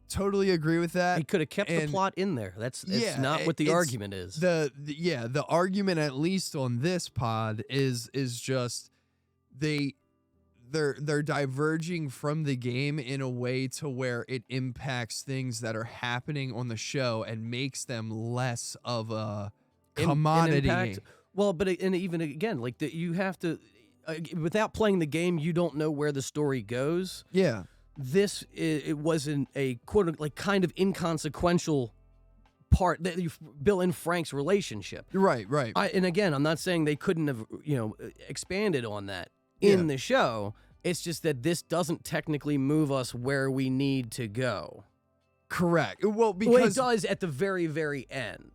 totally agree with that. He could have kept the and- plot in there. It's not what the it's argument is. The argument, at least on this pod, is just they're diverging from the game in a way to where it impacts things that are happening on the show and makes them less of a commodity. Impact. Well, but and even again, like you have to, without playing the game, you don't know where the story goes. Yeah. This it wasn't a quote like kind of inconsequential part that Bill and Frank's relationship. Right. And again, I'm not saying they couldn't have expanded on that in the show. It's just that this doesn't technically move us where we need to go. Correct. Well, Well, it because does at the very, very end.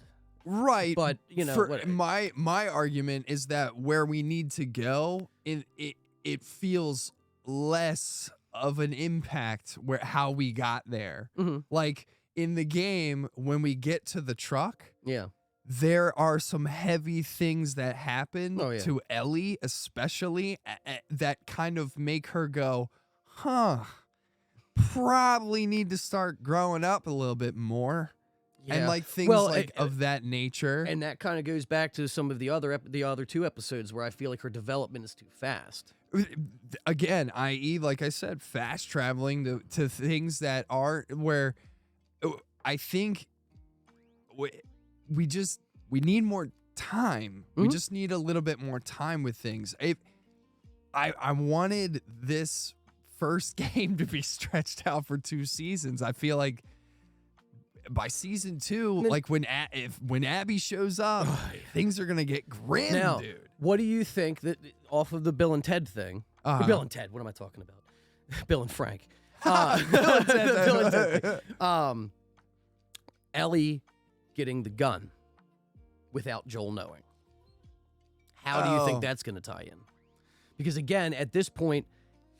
right, But whatever. my argument is that where we need to go, it feels less of an impact how we got there. Like in the game, when we get to the truck, Yeah. there are some heavy things that happen Oh, yeah. to Ellie, especially that kind of make her go, huh, probably need to start growing up a little bit more. And like things of that nature. And that kind of goes back to some of the other 2 episodes where I feel like her development is too fast. Again, i.e., like I said, fast traveling to things that are where I think we need more time. We just need a little bit more time with things. I wanted this first game to be stretched out for 2 seasons. I feel like by season 2, like when Abby shows up, things are gonna get grim, Now, dude. what do you think that off of the Bill and Ted thing? Bill and Ted, what am I talking about? Bill and Frank. Bill and Ted thing. Ellie getting the gun without Joel knowing. How do you think that's going to tie in? Because again, at this point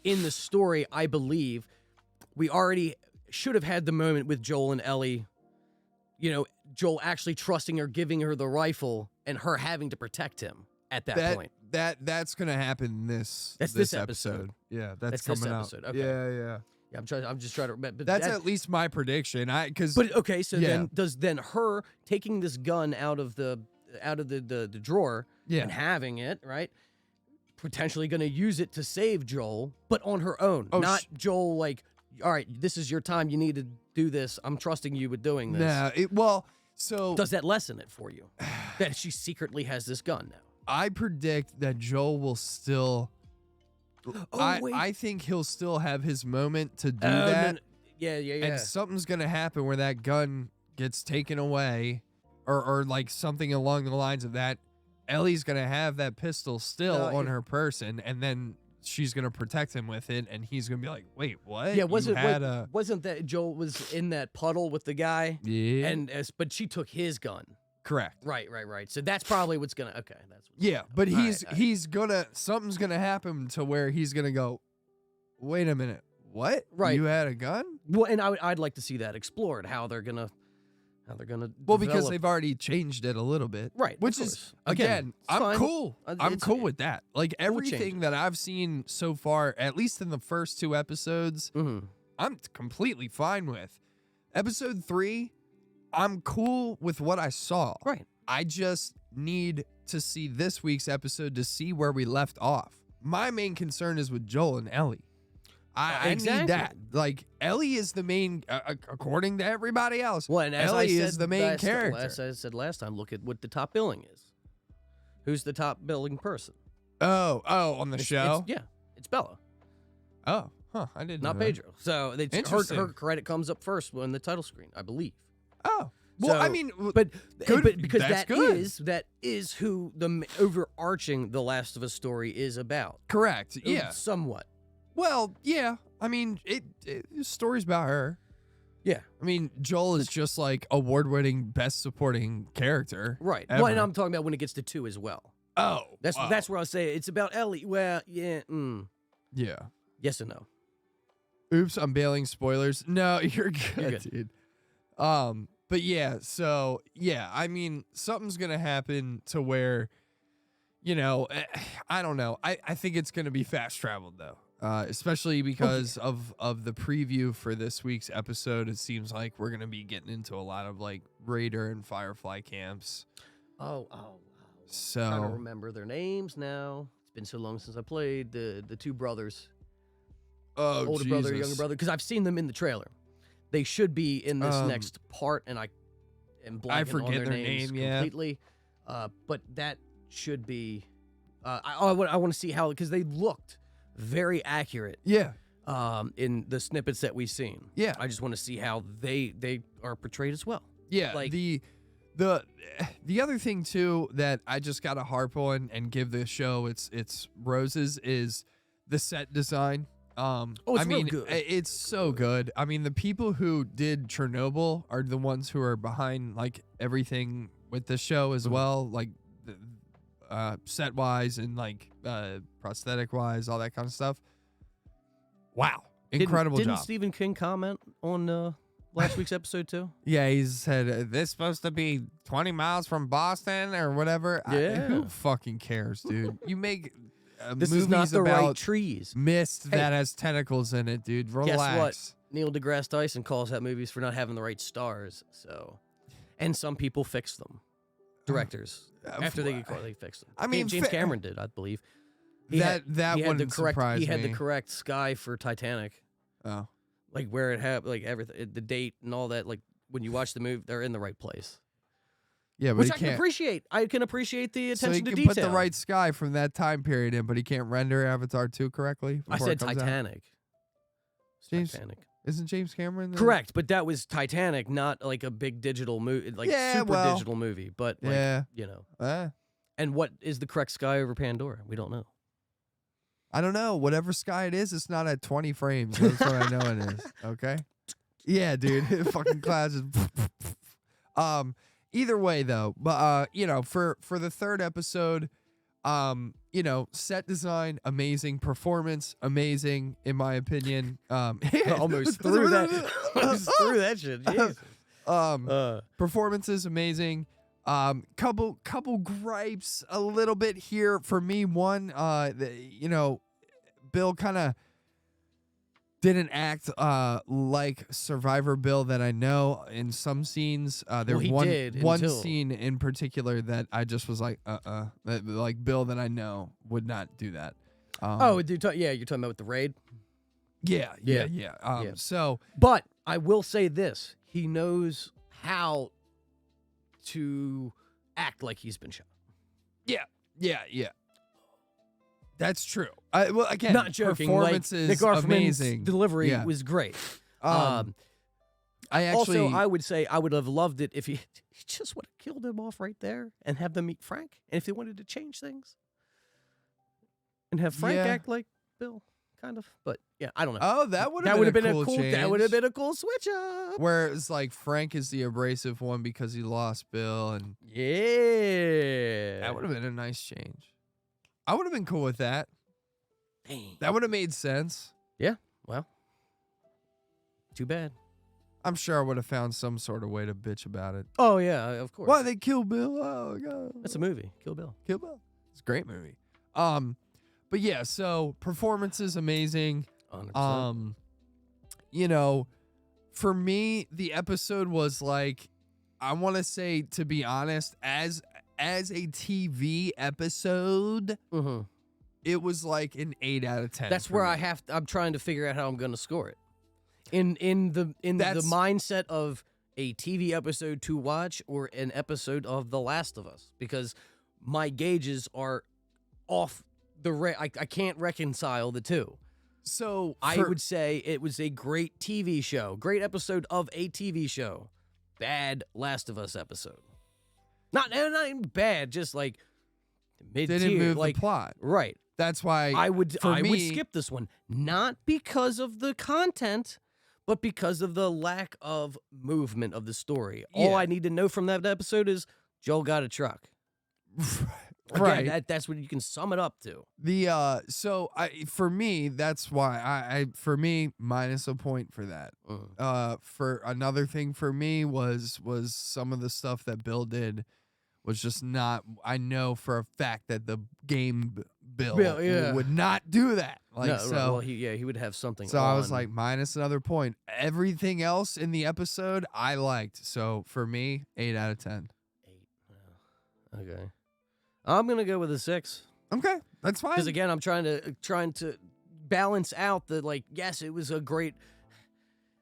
in the story, I believe we already should have had the moment with Joel and Ellie, Joel actually trusting her, giving her the rifle, and her having to protect him at that point. That's gonna happen in this. That's this episode. Yeah, that's this coming episode. out. Okay. Yeah. Yeah, I'm just trying to remember. That's at least my prediction. But okay, so Yeah. then her taking this gun out of the drawer and having it, right? Potentially going to use it to save Joel, but on her own. Not Joel like, all right, this is your time. You need to do this. I'm trusting you with doing this. Nah, so Does that lessen it for you? That she secretly has this gun now? I predict that Joel will still. wait. I think he'll still have his moment to do Oh, that. no. Yeah. And something's gonna happen where that gun gets taken away, or like something along the lines of that. Ellie's gonna have that pistol still on her person, and then she's gonna protect him with it, and he's gonna be like, "Wait, what? Yeah, wasn't that Joel was in that puddle with the guy? Yeah, But she took his gun. correct. Right. So that's probably what's gonna. Okay, that's what's Yeah, but All right, he's gonna something's gonna happen to where he's gonna go. Wait a minute, what? Right. You had a gun? Well, and I'd like to see that explored. How they're gonna. Well, because develop- they've already changed it a little bit. Right, of Which course. is, Again, again, it's I'm fine. cool. I'm It's- cool with that. Like, We'll change everything it. that I've seen so far, at least in the first 2 episodes, Mhm. I'm completely fine with. Episode 3, I'm cool with what I saw. Right. I just need to see this week's episode to see where we left off. My main concern is with Joel and Ellie. I Exactly. need that. Like, Ellie is the main, according to everybody else. Well, and as I Ellie said is the main character. As I said last time, look at what the top billing is. Who's the top billing person? Oh, on the show? It's Bella, Oh, huh. I didn't not know that. Pedro. So it's Interesting. her credit comes up first on the title screen, I believe. Oh. Well, I So- mean, But good- because that's good. that is who the overarching The Last of Us story is about. correct. Yeah. Somewhat. Well, yeah. I mean, the story's about her. Yeah. I mean, Joel is just like award-winning best supporting character. Right. Ever. Well, and I'm talking about when it gets to 2 as well. Oh, That's wow. that's where I'll say it's about Ellie. Well, yeah. Yeah. Yes and no. Oops, I'm bailing spoilers. No, you're good, You're good. dude. But yeah, so yeah, I mean, something's gonna happen to where, I don't know. I think it's gonna be fast traveled though. Especially because of the preview for this week's episode, it seems like we're gonna be getting into a lot of like Raider and Firefly camps. Oh. I don't So remember their names now. It's been so long since I played the 2 brothers. oh, Older brother, Jesus. younger brother, because I've seen them in the trailer. They should be in this next part, and I am blanking on forget their their names name, yeah. completely. But that should be. I want to see how, because they looked very accurate. Yeah. In the snippets that we've seen. Yeah. I just want to see how they are portrayed as well. Yeah, Like- the other thing too that I just got to harp on and give the show its roses is the set design. It's I mean, real good. it's so good. I mean, the people who did Chernobyl are the ones who are behind like everything with the show as well, like set wise and like prosthetic wise, all that kind of stuff. Wow, incredible Didn't job. Stephen King comment on last week's episode too? Yeah, he said, this supposed to be 20 miles from Boston or whatever. Yeah. Who fucking cares, dude? You make This movies is not the about right trees. mist Hey. that has tentacles in it, dude. Relax. Guess what? Neil deGrasse Tyson calls out movies for not having the right stars. So, and some people fix them. Directors after they get caught, they fix them. I mean, James Cameron did, I believe. That he had the wouldn't correct. surprise He had me. the correct sky for Titanic, Oh. like where it had like everything, the date and all that. Like when you watch the movie, they're in the right place, Yeah, but which he I can can't. appreciate. I can appreciate the So he attention to can detail. put the right sky from that time period in, but he can't render Avatar 2 correctly. I before it said comes out? Titanic. James- Titanic. Isn't James Cameron? the- Correct, but that was Titanic, not like a big digital movie, like Yeah, super well, digital movie. But like, Yeah. you know. Eh, And what is the correct sky over Pandora? We don't know. I don't know. Whatever sky it is, it's not at 20 frames. That's what I know it is. Okay. Yeah, dude. Fucking clouds. Either way, though, but for the third episode, set design amazing, performance amazing, in my opinion. Almost threw that. Almost threw that shit. Jesus. Performances amazing. Couple gripes a little bit here for me. One, Bill kind of didn't act like Survivor Bill that I know in some scenes. There's he did one until- scene in particular that I just was like, like Bill that I know would not do that. You're talking about with the raid. Yeah. Yeah. So But I will say this: he knows how to act like he's been shot. yeah, Yeah. That's true. Well, again, Not joking. performance Like, is Nick Offerman's amazing. delivery Yeah. was great. I actually, Also, I would say I would have loved it if he just would have killed him off right there and have them meet Frank. And if they wanted to change things and have Frank Yeah. act like Bill, kind of. But yeah, I don't know. oh, that would have That been, would have been cool a cool. That would have change. been a cool switch up. Where it's like Frank is the abrasive one because he lost Bill, and Yeah, that would have been a nice change. I would have been cool with that. Dang. That would have made sense. Yeah. Well, too bad. I'm sure I would have found some sort of way to bitch about it. Oh yeah, of course. Why they kill Bill? Oh god, That's a movie. Kill Bill. Kill Bill. It's a great movie. But yeah, so performance is amazing. 100%. You know, for me, the episode was like, I want to say, to be honest, as a TV episode, Mm-hmm. it was like an 8 out of 10. That's for where me. I'm trying to figure out how I'm going to score it. In the That's- mindset of a TV episode to watch or an episode of The Last of Us, because my gauges are off the I can't reconcile the two. So I would say it was a great TV show, great episode of a TV show, bad Last of Us episode. Not even bad, just like mid tier. didn't move like the plot. right. That's why I would for me, would skip this one, not because of the content, but because of the lack of movement of the story. All Yeah. I need to know from that episode is Joel got a truck. right. Again, that's what you can sum it up to. The so for me, that's why I for me minus a point for that. For another thing for me was some of the stuff that Bill did was just not. I know for a fact that the game Bill yeah. would not do that. Like No, so. well, he would have something. So I was on. like minus another point. Everything else in the episode I liked. So for me, 8 out of 10. 8. Okay, I'm gonna go with a 6 Okay, that's fine. because again, I'm trying to balance out the like. Yes, it was a great.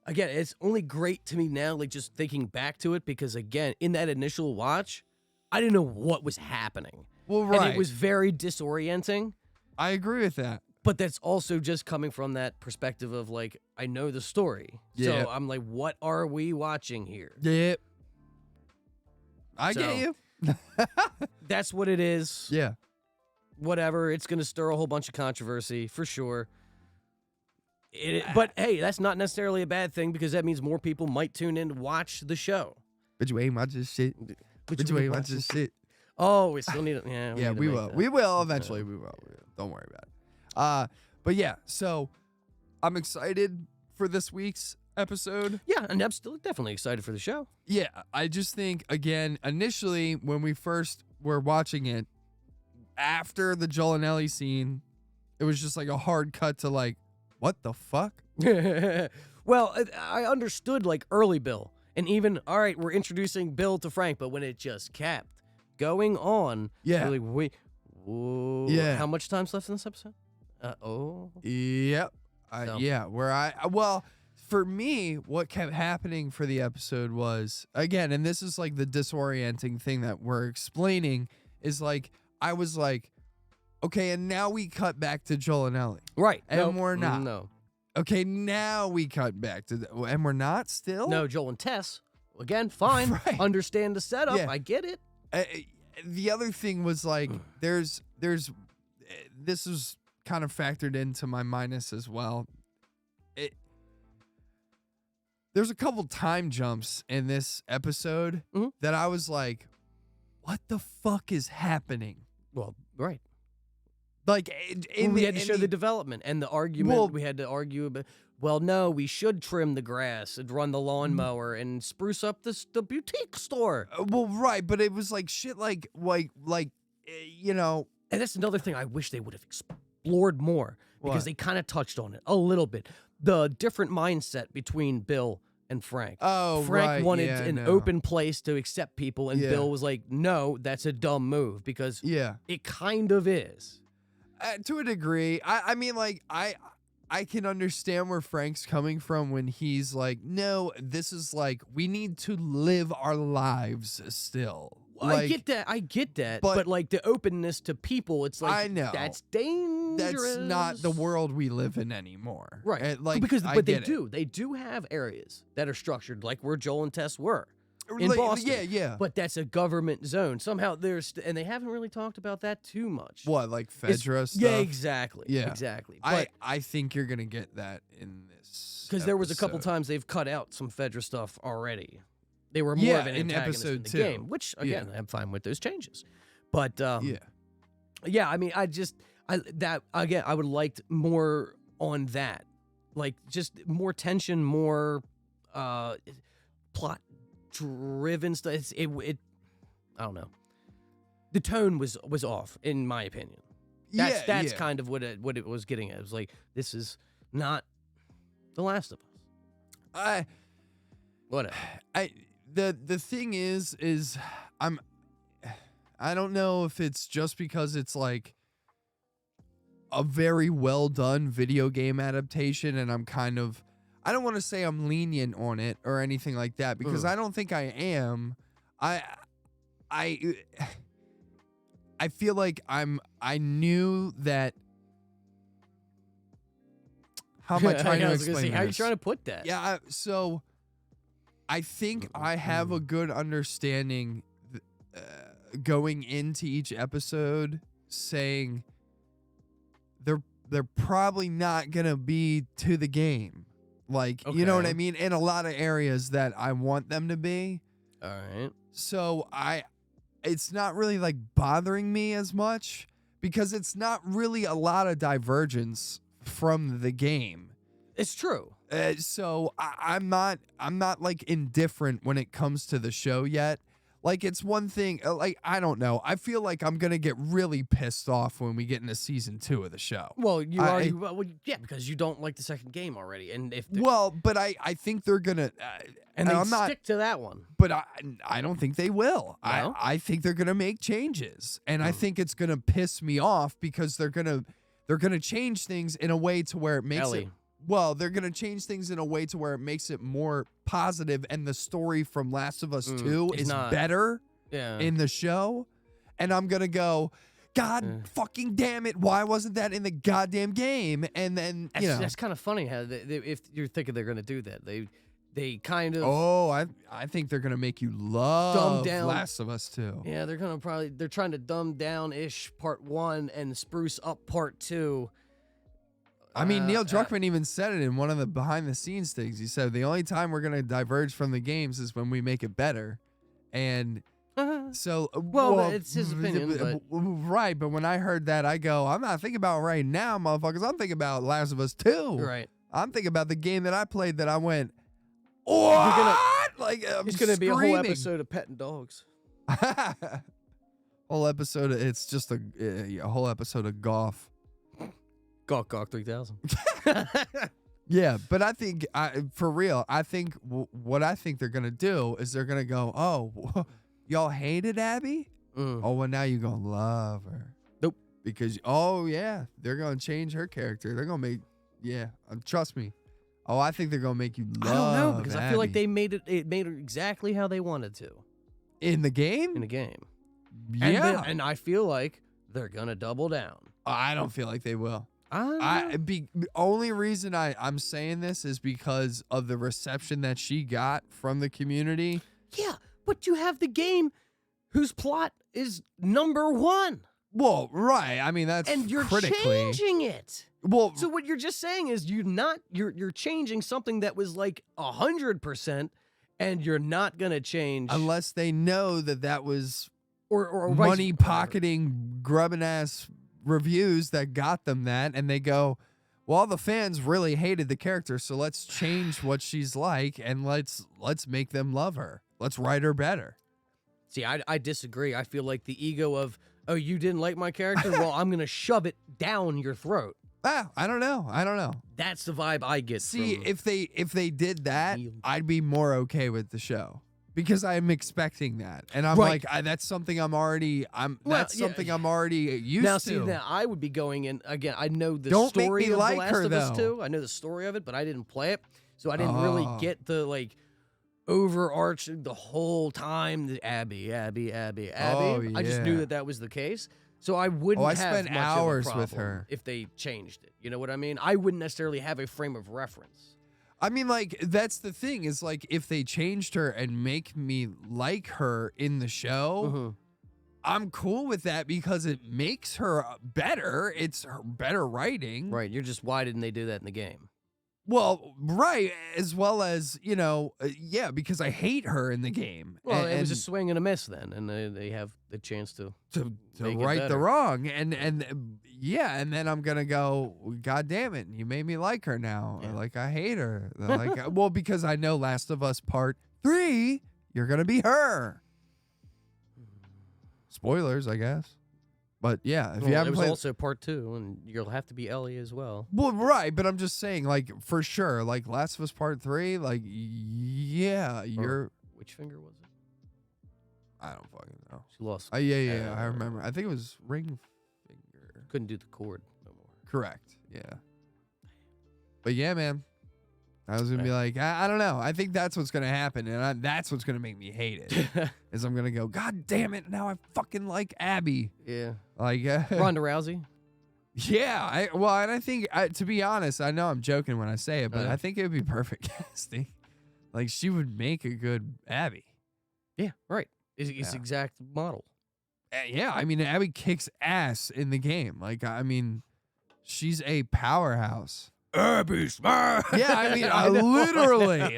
Again, it's only great to me now, like just thinking back to it, because again, in that initial watch, I didn't know what was happening. Well, right. And it was very disorienting, I agree with that. but that's also just coming from that perspective of like, I know the story. Yeah. So I'm like, what are we watching here? Yep. I So- get you. That's what it is. Yeah. Whatever. It's going to stir a whole bunch of controversy for sure. But hey, that's not necessarily a bad thing, because that means more people might tune in to watch the show. But you ain't watching shit. But you ain't watching shit. Oh, we still need it. Yeah, Yeah, need to we make will. that. We will eventually. We will. Don't worry about it. But yeah, so I'm excited for this week's episode. Yeah, and I'm still definitely excited for the show. Yeah, I just think, again, initially when we first were watching it, after the Joel and Ellie scene, it was just like a hard cut to like, what the fuck? Well, I understood like early Bill, and even all right, we're introducing Bill to Frank, but when it just kept going on, Yeah. we're like, wait, whoa, Yeah. how much time's left in this episode? Oh, Yep. So- Yeah, well, for me, what kept happening for the episode was, again, and this is like the disorienting thing that we're explaining, is like, I was like, okay, and now we cut back to Joel and Ellie. right, And Nope. we're not. No, Okay, now we cut back to, and we're not still? no, Joel and Tess. Again, fine. Right. Understand the setup. Yeah. I get it. The other thing was like, this is kind of factored into my minus as well. There's a couple time jumps in this episode Mhm. that I was like, what the fuck is happening? Well, right. Like, We had to show the development and the argument. Well- We had to argue about. Well, no, we should trim the grass and run the lawnmower and spruce up the boutique store. well, right, but it was like shit, you know, And that's another thing I wish they would have explored more, because What? they kind of touched on it a little bit. The different mindset between Bill and Frank. oh, Frank right, wanted yeah, an no. open place to accept people, and Yeah. Bill was like, no, that's a dumb move, because Yeah. it kind of is. To a degree. I mean, like, I can understand where Frank's coming from when he's like, no, this is like, we need to live our lives still. I get that. But like the openness to people, it's like I know. that's dangerous. That's not the world we live in anymore. Right. And, like, because I but they get it. do. They do have areas that are structured like where Joel and Tess were. In Like, Boston. Yeah. But that's a government zone. Somehow and they haven't really talked about that too much. What, like It's- Fedra stuff? Yeah, exactly. Yeah. Exactly. But I think you're gonna get that in this. because there was a couple episode. times they've cut out some Fedra stuff already. They were more Yeah, of an in antagonist episode in the 2. game, which again I'm fine with those changes. But yeah, I mean, I would like more on that, like just more tension, more plot driven stuff. It I don't know. The tone was off, in my opinion. That's kind of what it was getting at. It was like, this is not The Last of Us. Whatever. The thing is I don't know if it's just because it's like a very well done video game adaptation, and I'm kind of, I don't want to say I'm lenient on it or anything like that, because I don't think I am. I feel like I knew that. How am I trying to explain How are you this? trying to put that? Yeah, so I think I have a good understanding going into each episode, saying they're probably not gonna be to the game, like, you know what I Okay. mean, in a lot of areas that I want them to be. All right. So it's not really like bothering me as much, because it's not really a lot of divergence from the game. It's true. So I'm not like indifferent when it comes to the show yet. Like, it's one thing, like, I don't know. I feel like I'm gonna get really pissed off when we get into season 2 of the show. Well, yeah, because you don't like the second game already, and if But I think they're gonna, and they I'm not, stick to that one. but I don't think they will. No? I think they're gonna make changes, and I think it's gonna piss me off, because they're gonna change things in a way to where it makes Ellie. it. Well, they're gonna change things in a way to where it makes it more positive, and the story from Last of Us 2 it's is not- better Yeah. in the show, and I'm gonna go, God fucking damn it, why wasn't that in the goddamn game? And then That's kind of funny how if you're thinking they're going to do that, they kind of I think they're gonna make you love down- Last of Us 2. yeah, they're trying to dumb down part 1 and spruce up part 2. I mean, Neil Druckmann even said it in one of the behind the scenes things. He said the only time we're gonna diverge from the games is when we make it better, and so it's his opinion, but- right? But when I heard that, I go, I'm not thinking about right now, motherfuckers. I'm thinking about Last of Us 2. Right. I'm thinking about the game that I played that I went, what? Like, I'm It's going to be a whole screaming. episode of petting dogs. Whole episode. It's just a whole episode of golf. Gawk 3000. Yeah, but I think, for real, I think what I think they're gonna do is they're gonna go, oh, y'all hated Abby? Oh, well, now you're gonna love her. Nope. Because, oh yeah, they're gonna change her character. They're gonna make, trust me. Oh, I think they're gonna make you love. I don't know, because I feel like Abby. they made it exactly how they wanted to in the game. in the game. Yeah, And I feel like they're going to double down. I don't feel like they will. I The only reason I'm saying this is because of the reception that she got from the community. Yeah, but you have the game whose plot is number 1. Well, right. I mean, that's And you're critically. changing it. Well, So what you're just saying is you're changing something that was like 100%, and you're not gonna change unless they know that was or money pocketing, grubbing ass reviews that got them that, and they go, well, the fans really hated the character, so let's change what she's like, and let's make them love her. Let's write her better. See, I disagree. I feel like the ego of, oh, you didn't like my character? Well, I'm gonna shove it down your throat. I don't know. That's the vibe I get. See, from, if they did that, Neil. I'd be more okay with the show, because I'm expecting that, and I'm Right. like, that's something I'm already Well, yeah. used now, to. see, now I would be going in again. I know the Don't make story me of like The Last her, of Us though. 2. I know the story of it, but I didn't play it, so I didn't really Oh. get the like. overarching the whole time. The Abby. Oh, I just knew yeah. that was the case. So I wouldn't I have spent much hours of a with problem her. if they changed it. You know what I mean? I wouldn't necessarily have a frame of reference. I mean, like, that's the thing is, like, if they changed her and make me like her in the show, I'm cool with that because it makes her better. It's her better writing. Right. You're just, why didn't they do that in the game? Well, right. As well as, you know, yeah, because I hate her in the game. Well, and, it was a swing and a miss then, and they have the chance to make it right the better. wrong. And yeah, and then I'm going to go, God damn it, you made me like her now. Yeah. Like, I hate her. Like, well, because I know Last of Us Part 3, you're going to be her. Spoilers, I guess. But yeah, if you Well, haven't it was played, also part 2, and you'll have to be Ellie as well. well, right, but I'm just saying, like, for sure, like Last of Us Part 3, like, yeah, you're. Which finger was it? I don't fucking know. She lost. Yeah, I remember. I think it was ring finger. Couldn't do the chord no more. Correct. Yeah. But yeah, man, I was gonna be like, I don't know. I think that's what's gonna happen, and that's what's gonna make me hate it. Is I'm gonna go, God damn it! Now I fucking like Abby. Yeah. Like Ronda Rousey. Yeah. And I think, to be honest, I know I'm joking when I say it, but I think it would be perfect casting. Like, she would make a good Abby. Yeah. Right. It's exact model. Yeah, I mean, Abby kicks ass in the game. Like, I mean, she's a powerhouse. Abby Smart. Yeah, I mean,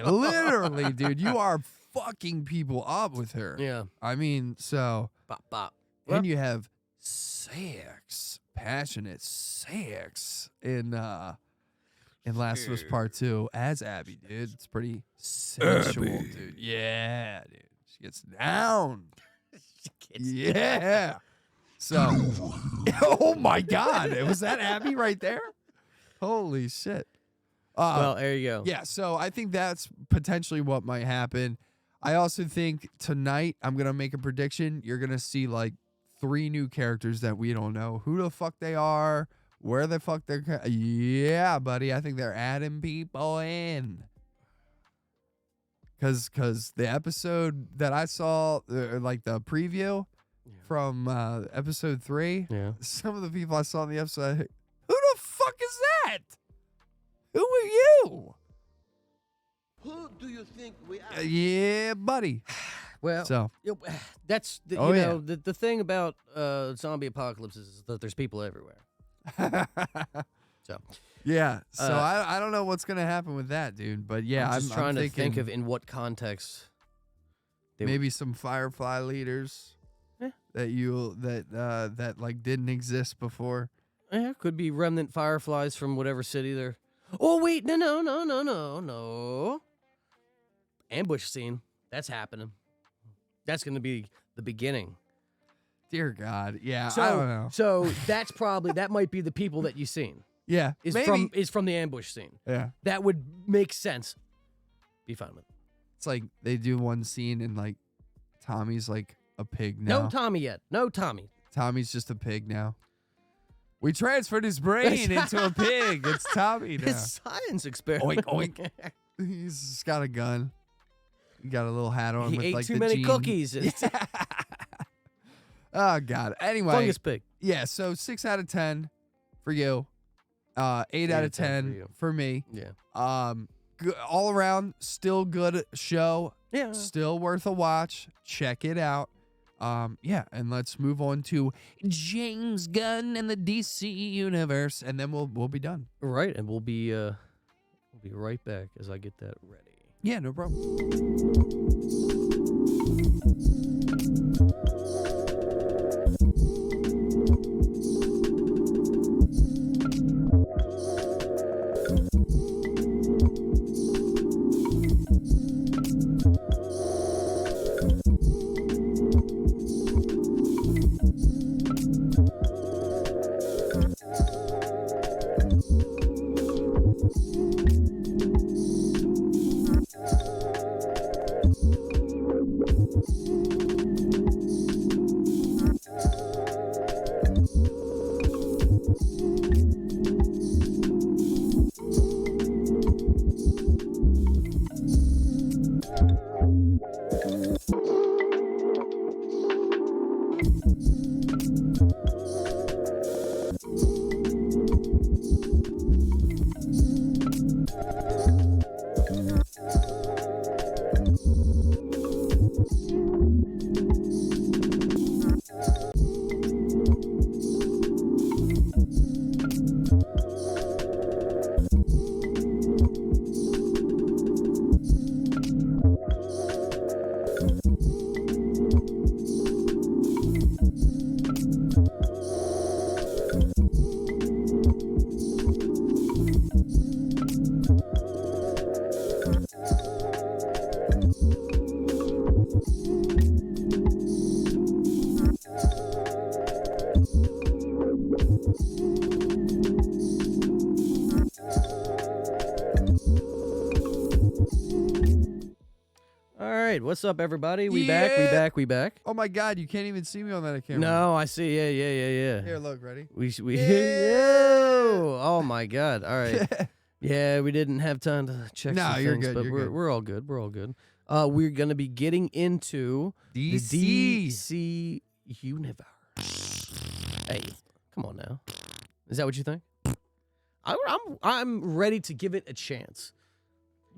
literally, dude, you are fucking people up with her. Yeah. I mean, so, Bop bop. and you have sex, passionate sex in Last of Us Part 2 as Abby, dude. It's pretty sensual, dude. Yeah, dude. She gets down. Yeah. So, oh my God, was that Abby right there? Holy shit. Well, there you go. Yeah, so I think that's potentially what might happen. I also think tonight I'm going to make a prediction. You're going to see like 3 new characters that we don't know who the fuck they are, where the fuck they're. Yeah, buddy, I think they're adding people in. Because the episode that I saw, like the preview from episode 3, some of the people I saw in the episode, who the fuck is that? Who are you? Who do you think we are? Yeah, buddy. Well, So, that's the, Oh, you yeah. know the thing about zombie apocalypses is that there's people everywhere. So yeah. So I don't know what's gonna happen with that, dude. But yeah, I'm just trying I'm to thinking think of in what context. They maybe some Firefly leaders that like didn't exist before. Yeah, could be remnant fireflies from whatever city they're. Oh wait, no. Ambush scene. That's happening. That's going to be the beginning. Dear God, yeah. So, I don't know. So that's probably that might be the people that you've seen. Yeah, Is maybe. from the ambush scene. Yeah. That would make sense. Be fine with it. It's like they do one scene and like Tommy's like a pig now. No Tommy yet. No Tommy. Tommy's just a pig now. We transferred his brain into a pig. It's Tommy now. It's science experiment. Oink, oink. He's just got a gun. He got a little hat on He with ate like too the many jean. cookies. Oh God. Anyway, Fungus pig. yeah. So 6 out of 10 for you. 8 out of 10 for me. Yeah. All around, still good show. Yeah. Still worth a watch. Check it out. Yeah, and let's move on to James Gunn and the DC universe, and then we'll be done. Right, and we'll be right back as I get that ready. Yeah, no problem. All right, what's up, everybody? We back. Oh my God, you can't even see me on that camera. No, I see. Yeah. Here, look, ready? We Yo! Oh my God! All right. Yeah, we didn't have time to check. No, some you're things, good, but you're we're good. we're all good. We're all good. We're gonna be getting into DC. the DC universe. Hey, come on now. Is that what you think? I'm ready to give it a chance.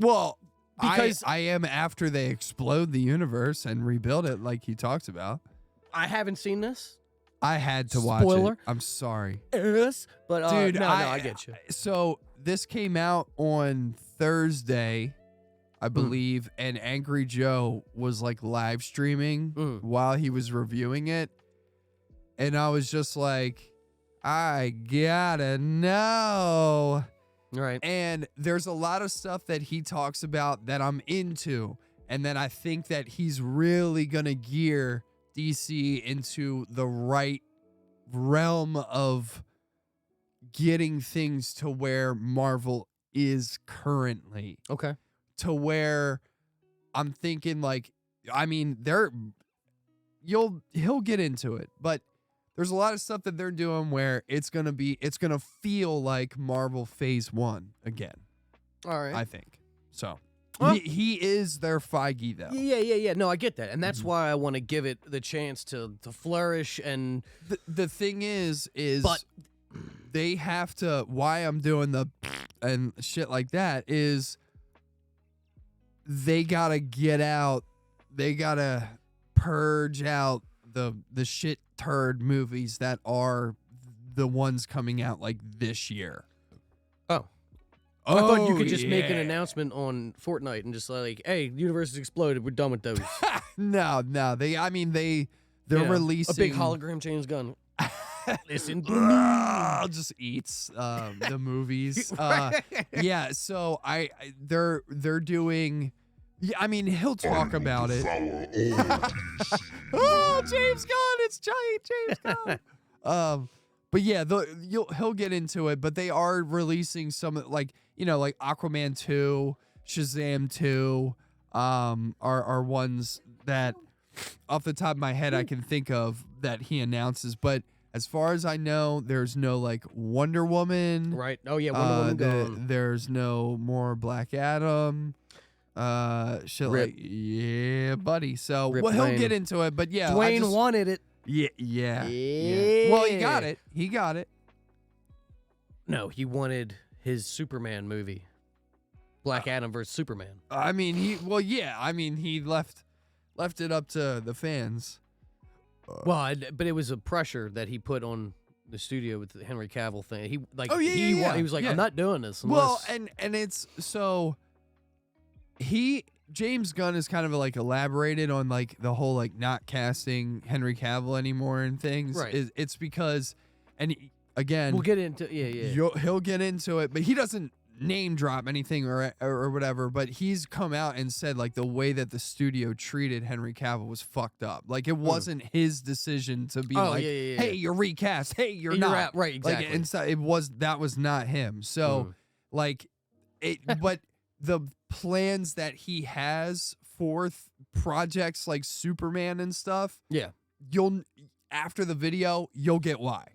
Well, Because- I am after they explode the universe and rebuild it like he talked about. I haven't seen this. I had to watch Spoiler. it. I'm sorry. Yes, but Dude, no, I get you. So this came out on Thursday, I believe, and Angry Joe was like live streaming while he was reviewing it. And I was just like, I gotta know. Right. And there's a lot of stuff that he talks about that I'm into. And then I think that he's really gonna gear DC into the right realm of getting things to where Marvel is currently. Okay. To where I'm thinking like, I mean, he'll get into it, but there's a lot of stuff that they're doing where it's gonna feel like Marvel Phase 1 again. All right. I think so. Well- He is their Feige though. Yeah. No, I get that, and that's why I want to give it the chance to flourish. And The thing is But- they have to. Why I'm doing the and shit like that is they gotta get out. They gotta purge out the shit turd movies that are the ones coming out like this year. Oh. I thought you could just make an announcement on Fortnite and just like, "Hey, the universe has exploded. We're done with those." No. They're You know, releasing a big hologram James Gunn. Listen to me. Just eats the movies. Yeah, so they're doing. Yeah, I mean he'll talk about it. Oh, James Gunn! It's giant James Gunn. But yeah, he'll get into it. But they are releasing some like Aquaman 2, Shazam 2, are ones that off the top of my head I can think of that he announces. But as far as I know, there's no like Wonder Woman. Right. Oh yeah, Wonder Woman gone. There's no more Black Adam. Shit Rip. like yeah, buddy. So Rip well, he'll Dwayne. get into it, but yeah, Dwayne wanted it. Yeah. Well, he got it. He got it. No, he wanted his Superman movie. Black Adam versus Superman. I mean, he left it up to the fans. But it was a pressure that he put on the studio with the Henry Cavill thing. He like Oh, yeah. he was like, Yeah. I'm not doing this. Well, Unless... and it's so James Gunn has kind of like elaborated on like the whole like not casting Henry Cavill anymore and things. Right. It's because, and again, we'll get into he'll get into it, but he doesn't name drop anything or whatever. But he's come out and said like the way that the studio treated Henry Cavill was fucked up. Like it wasn't his decision to be hey, you're recast. Hey, you're not out. Right, exactly. Like inside, that was not him. So like it, but the plans that he has for projects like Superman and stuff, you'll after the video you'll get why.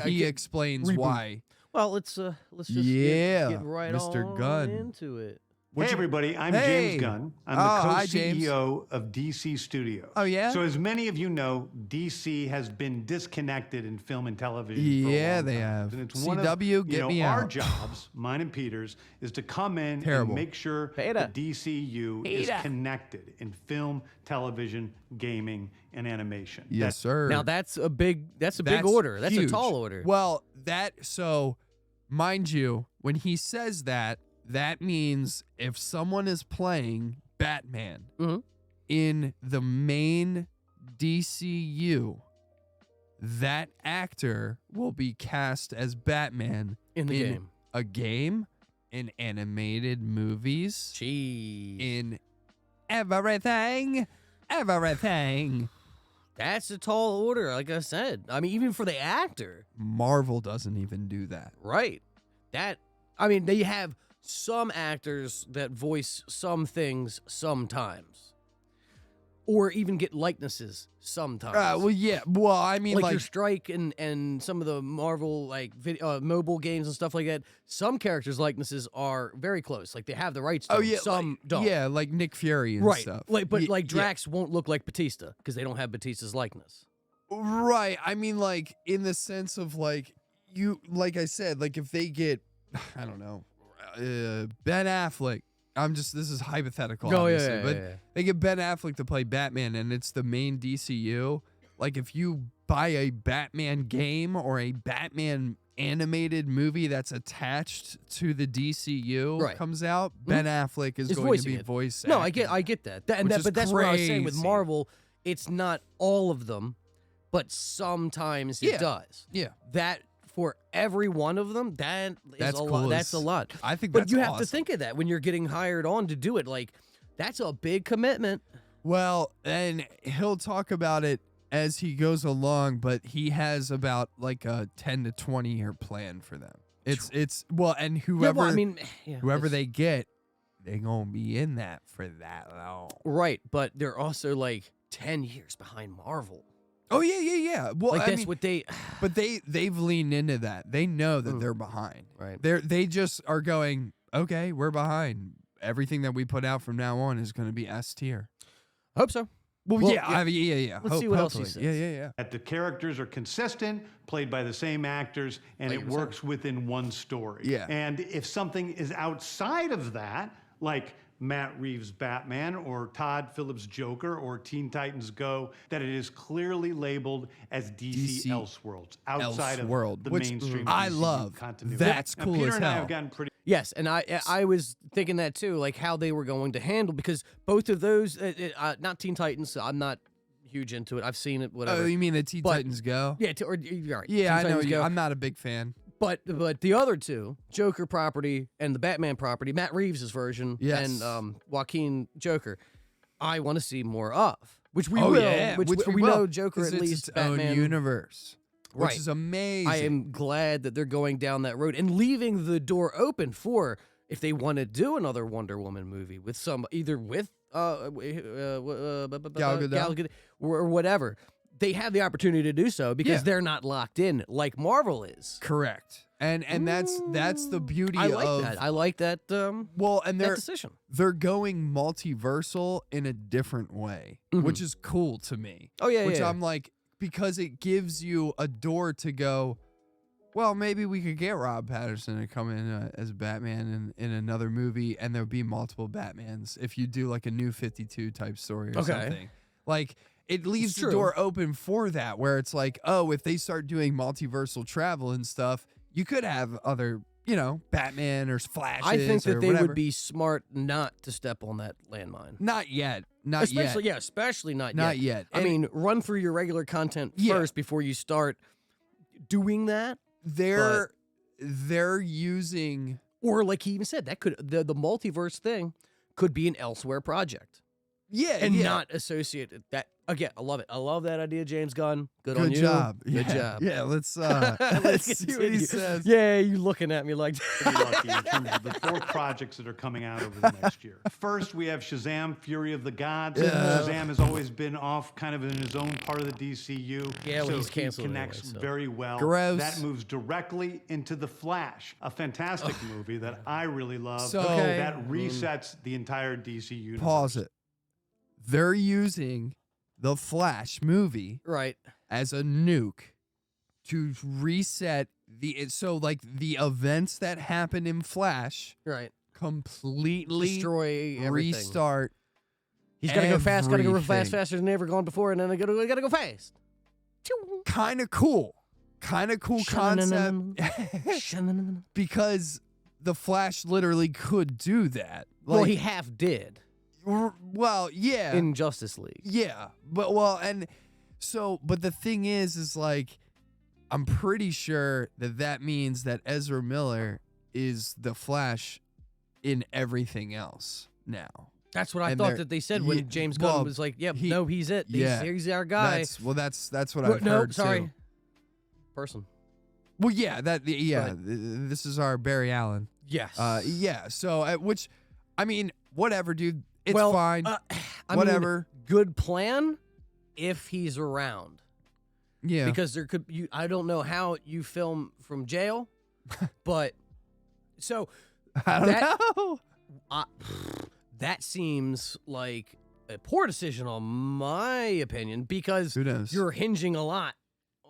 He explains why. Well, let's just get right Mr. on Gunn. into it. Hey, everybody, I'm Hey. James Gunn. I'm Hi, the James. co-CEO of DC Studios. Oh, yeah? So as many of you know, DC has been disconnected in film and television for a Yeah, long they time. have. And it's one of CW, get me our out. jobs, mine and Peter's, is to come in Terrible. and make sure the DCU is connected in film, television, gaming, and animation. Yes, sir. Now that's a big order. That's huge. a tall order. Well, mind you, when he says that, that means if someone is playing Batman in the main DCU, that actor will be cast as Batman in the game. A game, in animated movies, Jeez. in everything. That's a tall order, like I said. I mean, even for the actor. Marvel doesn't even do that. Right. I mean, they have some actors that voice some things sometimes. Or even get likenesses sometimes. Well, yeah. Well, I mean, like your Strike and some of the Marvel mobile games and stuff like that. Some characters' likenesses are very close. Like they have the rights to them. Some don't. Yeah, like Nick Fury and right. stuff. Like Drax won't look like Batista because they don't have Batista's likeness. Right. I mean, like in the sense of like I said, like if they get, I don't know, Ben Affleck. This is hypothetical, obviously, but they get Ben Affleck to play Batman and it's the main DCU. Like if you buy a Batman game or a Batman animated movie that's attached to the DCU comes out, Ben Affleck is going to be voice acting. No, I get that. But that's what I was saying with Marvel. It's not all of them, but sometimes it does. Yeah. That for every one of them, that's a cool. lot. That's a lot. I think but that's you have awesome. to think of that when you're getting hired on to do it. Like, that's a big commitment. Well, and he'll talk about it as he goes along, but he has about like a 10 to 20 year plan for them. It's well, and whoever they get, they're gonna be in that for that long. Right, but they're also like 10 years behind Marvel. Oh yeah. Well, like that's what they. But they've leaned into that. They know that they're behind. Right. They just are going. Okay, we're behind. Everything that we put out from now on is going to be S tier. Hope so. Well, yeah. I mean, yeah. Let's see what else he says. Yeah. That the characters are consistent, played by the same actors, and it works within one story. Yeah. And if something is outside of that, like Matt Reeves' Batman or Todd Phillips' Joker or Teen Titans Go, that it is clearly labeled as DC Elseworlds, outside of the mainstream I DCU love. continuity. That's Now, cool Peter as and I hell. have gotten pretty. Yes, and I was thinking that too, like how they were going to handle, because both of those, not Teen Titans, I'm not huge into it. I've seen it, whatever. Oh, you mean the Teen Titans Go? Yeah, you're right. Yeah, Teen I know. Titans Go. I'm not a big fan. But the other two, Joker property and the Batman property, Matt Reeves' version, Yes. and Joaquin Joker, I want to see more of. Which we Oh, will. yeah, Which which we we will, know Joker 'cause at it's least its own Batman universe, which Right. is amazing. I am glad that they're going down that road and leaving the door open for if they want to do another Wonder Woman movie with either with Gal Gadot or whatever. They have the opportunity to do so because they're not locked in like Marvel is. Correct. And that's the beauty I like of that. I like that. Well, and that decision. they're going multiversal in a different way, which is cool to me. Oh yeah, which yeah. I'm like, because it gives you a door to go. Well, maybe we could get Rob Patterson to come in as Batman in another movie, and there'll be multiple Batmans if you do like a New 52 type story or something. Like, it leaves the door open for that, where it's like, oh, if they start doing multiversal travel and stuff, you could have other, Batman or Flashes. I think that they whatever. would be smart not to step on that landmine. Not yet. Especially not yet. Not yet. I mean, run through your regular content first before you start doing that. They're using, or like he even said, that could the multiverse thing could be an elsewhere project. Yeah, and not associated that. Again, I love it. I love that idea, James Gunn. Good on you. Job. Good job. Yeah, let's see what he says. Yeah, you looking at me like lucky in terms of the 4 projects that are coming out over the next year. First, we have Shazam: Fury of the Gods. Shazam has always been off kind of in his own part of the DCU. Yeah, well, so he's canceled he connects anyway, so. very well. Gross. That moves directly into The Flash, a fantastic movie that I really love. So- that resets the entire DC universe. Pause it. They're using the Flash movie right as a nuke to reset the events that happen in Flash right completely destroy everything. Restart. He's got to go fast, got to go real fast, everything. faster than ever gone before, and then they got to go fast. Kind of cool concept because the Flash literally could do that. Well, he half did Well, yeah. in Justice League. Yeah. But but the thing is like, I'm pretty sure that means that Ezra Miller is the Flash in everything else now. That's what I And thought they're- that they said when Ye- James Gunn well, was like, "Yep, he- no, he's it. yeah. He's our guy." That's what Well, I've no, heard sorry, too. person. Well, yeah, this is our Barry Allen. Yes. Yeah. So, which, I mean, whatever, dude. It's well, fine. I mean, Whatever. good plan if he's around. Yeah. Because there could I don't know how you film from jail, but so I don't that- know. that seems like a poor decision on my opinion because Who knows? you're hinging a lot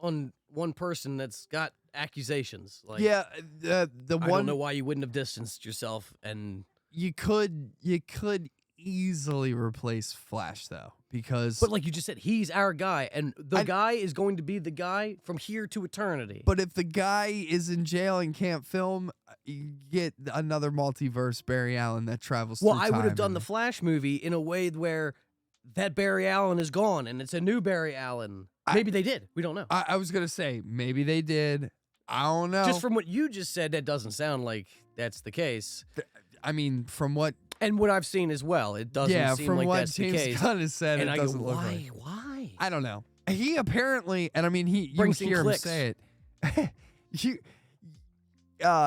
on one person that's got accusations. Like, Yeah. The I one don't know why you wouldn't have distanced yourself and. you could easily replace Flash though, because But like you just said, he's our guy, and the guy is going to be the guy from here to eternity. But if the guy is in jail and can't film, you get another multiverse Barry Allen that travels. Well, through I would have time done and- the Flash movie in a way where that Barry Allen is gone, and it's a new Barry Allen. Maybe they did. We don't know. I was gonna say maybe they did. I don't know. Just from what you just said, that doesn't sound like that's the case. I mean, from what And what I've seen as well, it doesn't seem from like what that's the James case. Gunn has said, And it I go, doesn't look why? like. Why? I don't know. He apparently, and I mean, you Brings in hear him clicks. say it.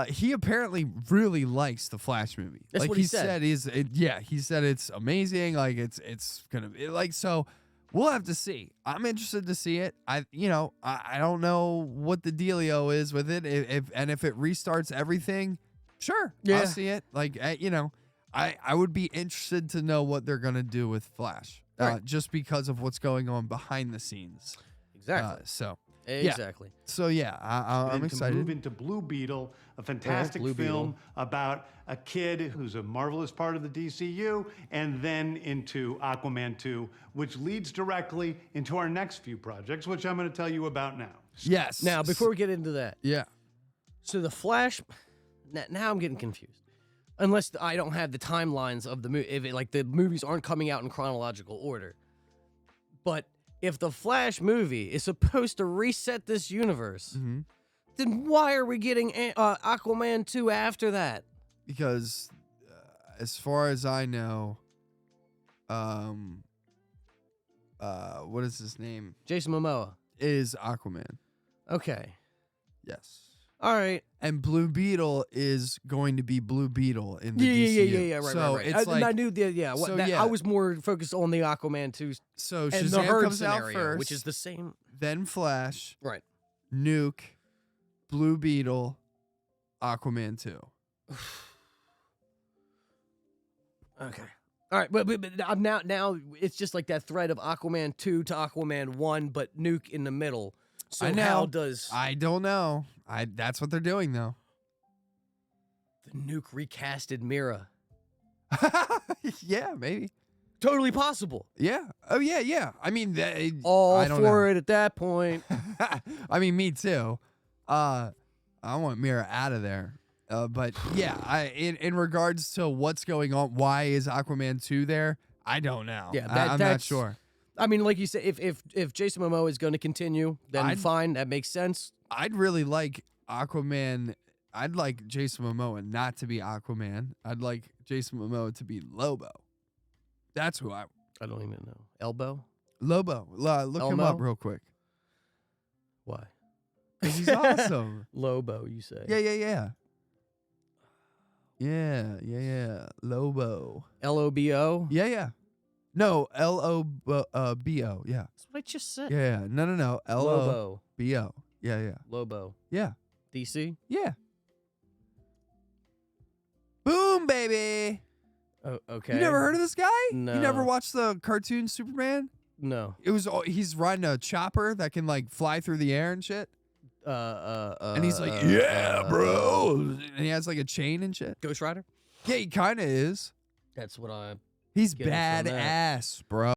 He apparently really likes the Flash movie. That's like what he said. he said it's amazing. Like it's gonna be like so. We'll have to see. I'm interested to see it. I don't know what the dealio is with it. If it restarts everything, sure, Yeah. I'll see it. Like I would be interested to know what they're gonna do with Flash, Right. just because of what's going on behind the scenes. Exactly. Exactly. So yeah, I'm Then to excited. move into Blue Beetle, a fantastic Blue film Beetle. about a kid who's a marvelous part of the DCU, and then into Aquaman 2, which leads directly into our next few projects, which I'm going to tell you about now. Yes. Now, before we get into that, Yeah. so the Flash. Now I'm getting confused. Unless I don't have the timelines of the movie, if like the movies aren't coming out in chronological order. But if the Flash movie is supposed to reset this universe, Mm-hmm. then why are we getting Aquaman 2 after that? Because as far as I know, what is his name? Jason Momoa. Is Aquaman. Okay. Yes. All right. And Blue Beetle is going to be Blue Beetle in the Yeah, DCU. Right, so right. it's like I knew I was more focused on the Aquaman 2 so and the Shazam Herd comes out scenario, first, which is the same. then Flash, Right. Nuke, Blue Beetle, Aquaman 2. Okay. All right, but now it's just like that thread of Aquaman 2 to Aquaman 1, but Nuke in the middle. So I know. how does I don't know. That's what they're doing though. the Nuke recasted Mira? Yeah, maybe. Totally possible. Yeah. Oh yeah. I mean, All I don't for know. it at that point. I mean, me too. I want Mira out of there. But yeah, in regards to what's going on, why is Aquaman 2 there? I don't know. Yeah, I'm not that's- sure. I mean, like you said, if Jason Momoa is going to continue, then fine, that makes sense. I'd really like Aquaman. I'd like Jason Momoa not to be Aquaman. I'd like Jason Momoa to be Lobo. That's who I don't even know. Elbow? Lobo. Look him Elmo? up real quick. Why? 'Cause he's awesome. Lobo, you say? Yeah. Lobo. Lobo. Yeah. No, Lobo. Yeah. That's what I just said. Yeah. No. Lobo. Lobo. Yeah. Lobo. Yeah. DC. Yeah. Boom, baby. Oh, okay. You never heard of this guy? No. You never watched the cartoon Superman? No. He's riding a chopper that can like fly through the air and shit. And he's like, bro. And he has like a chain and shit. Ghost Rider? Yeah, he kind of is. That's what I. He's Get it from that. badass, bro.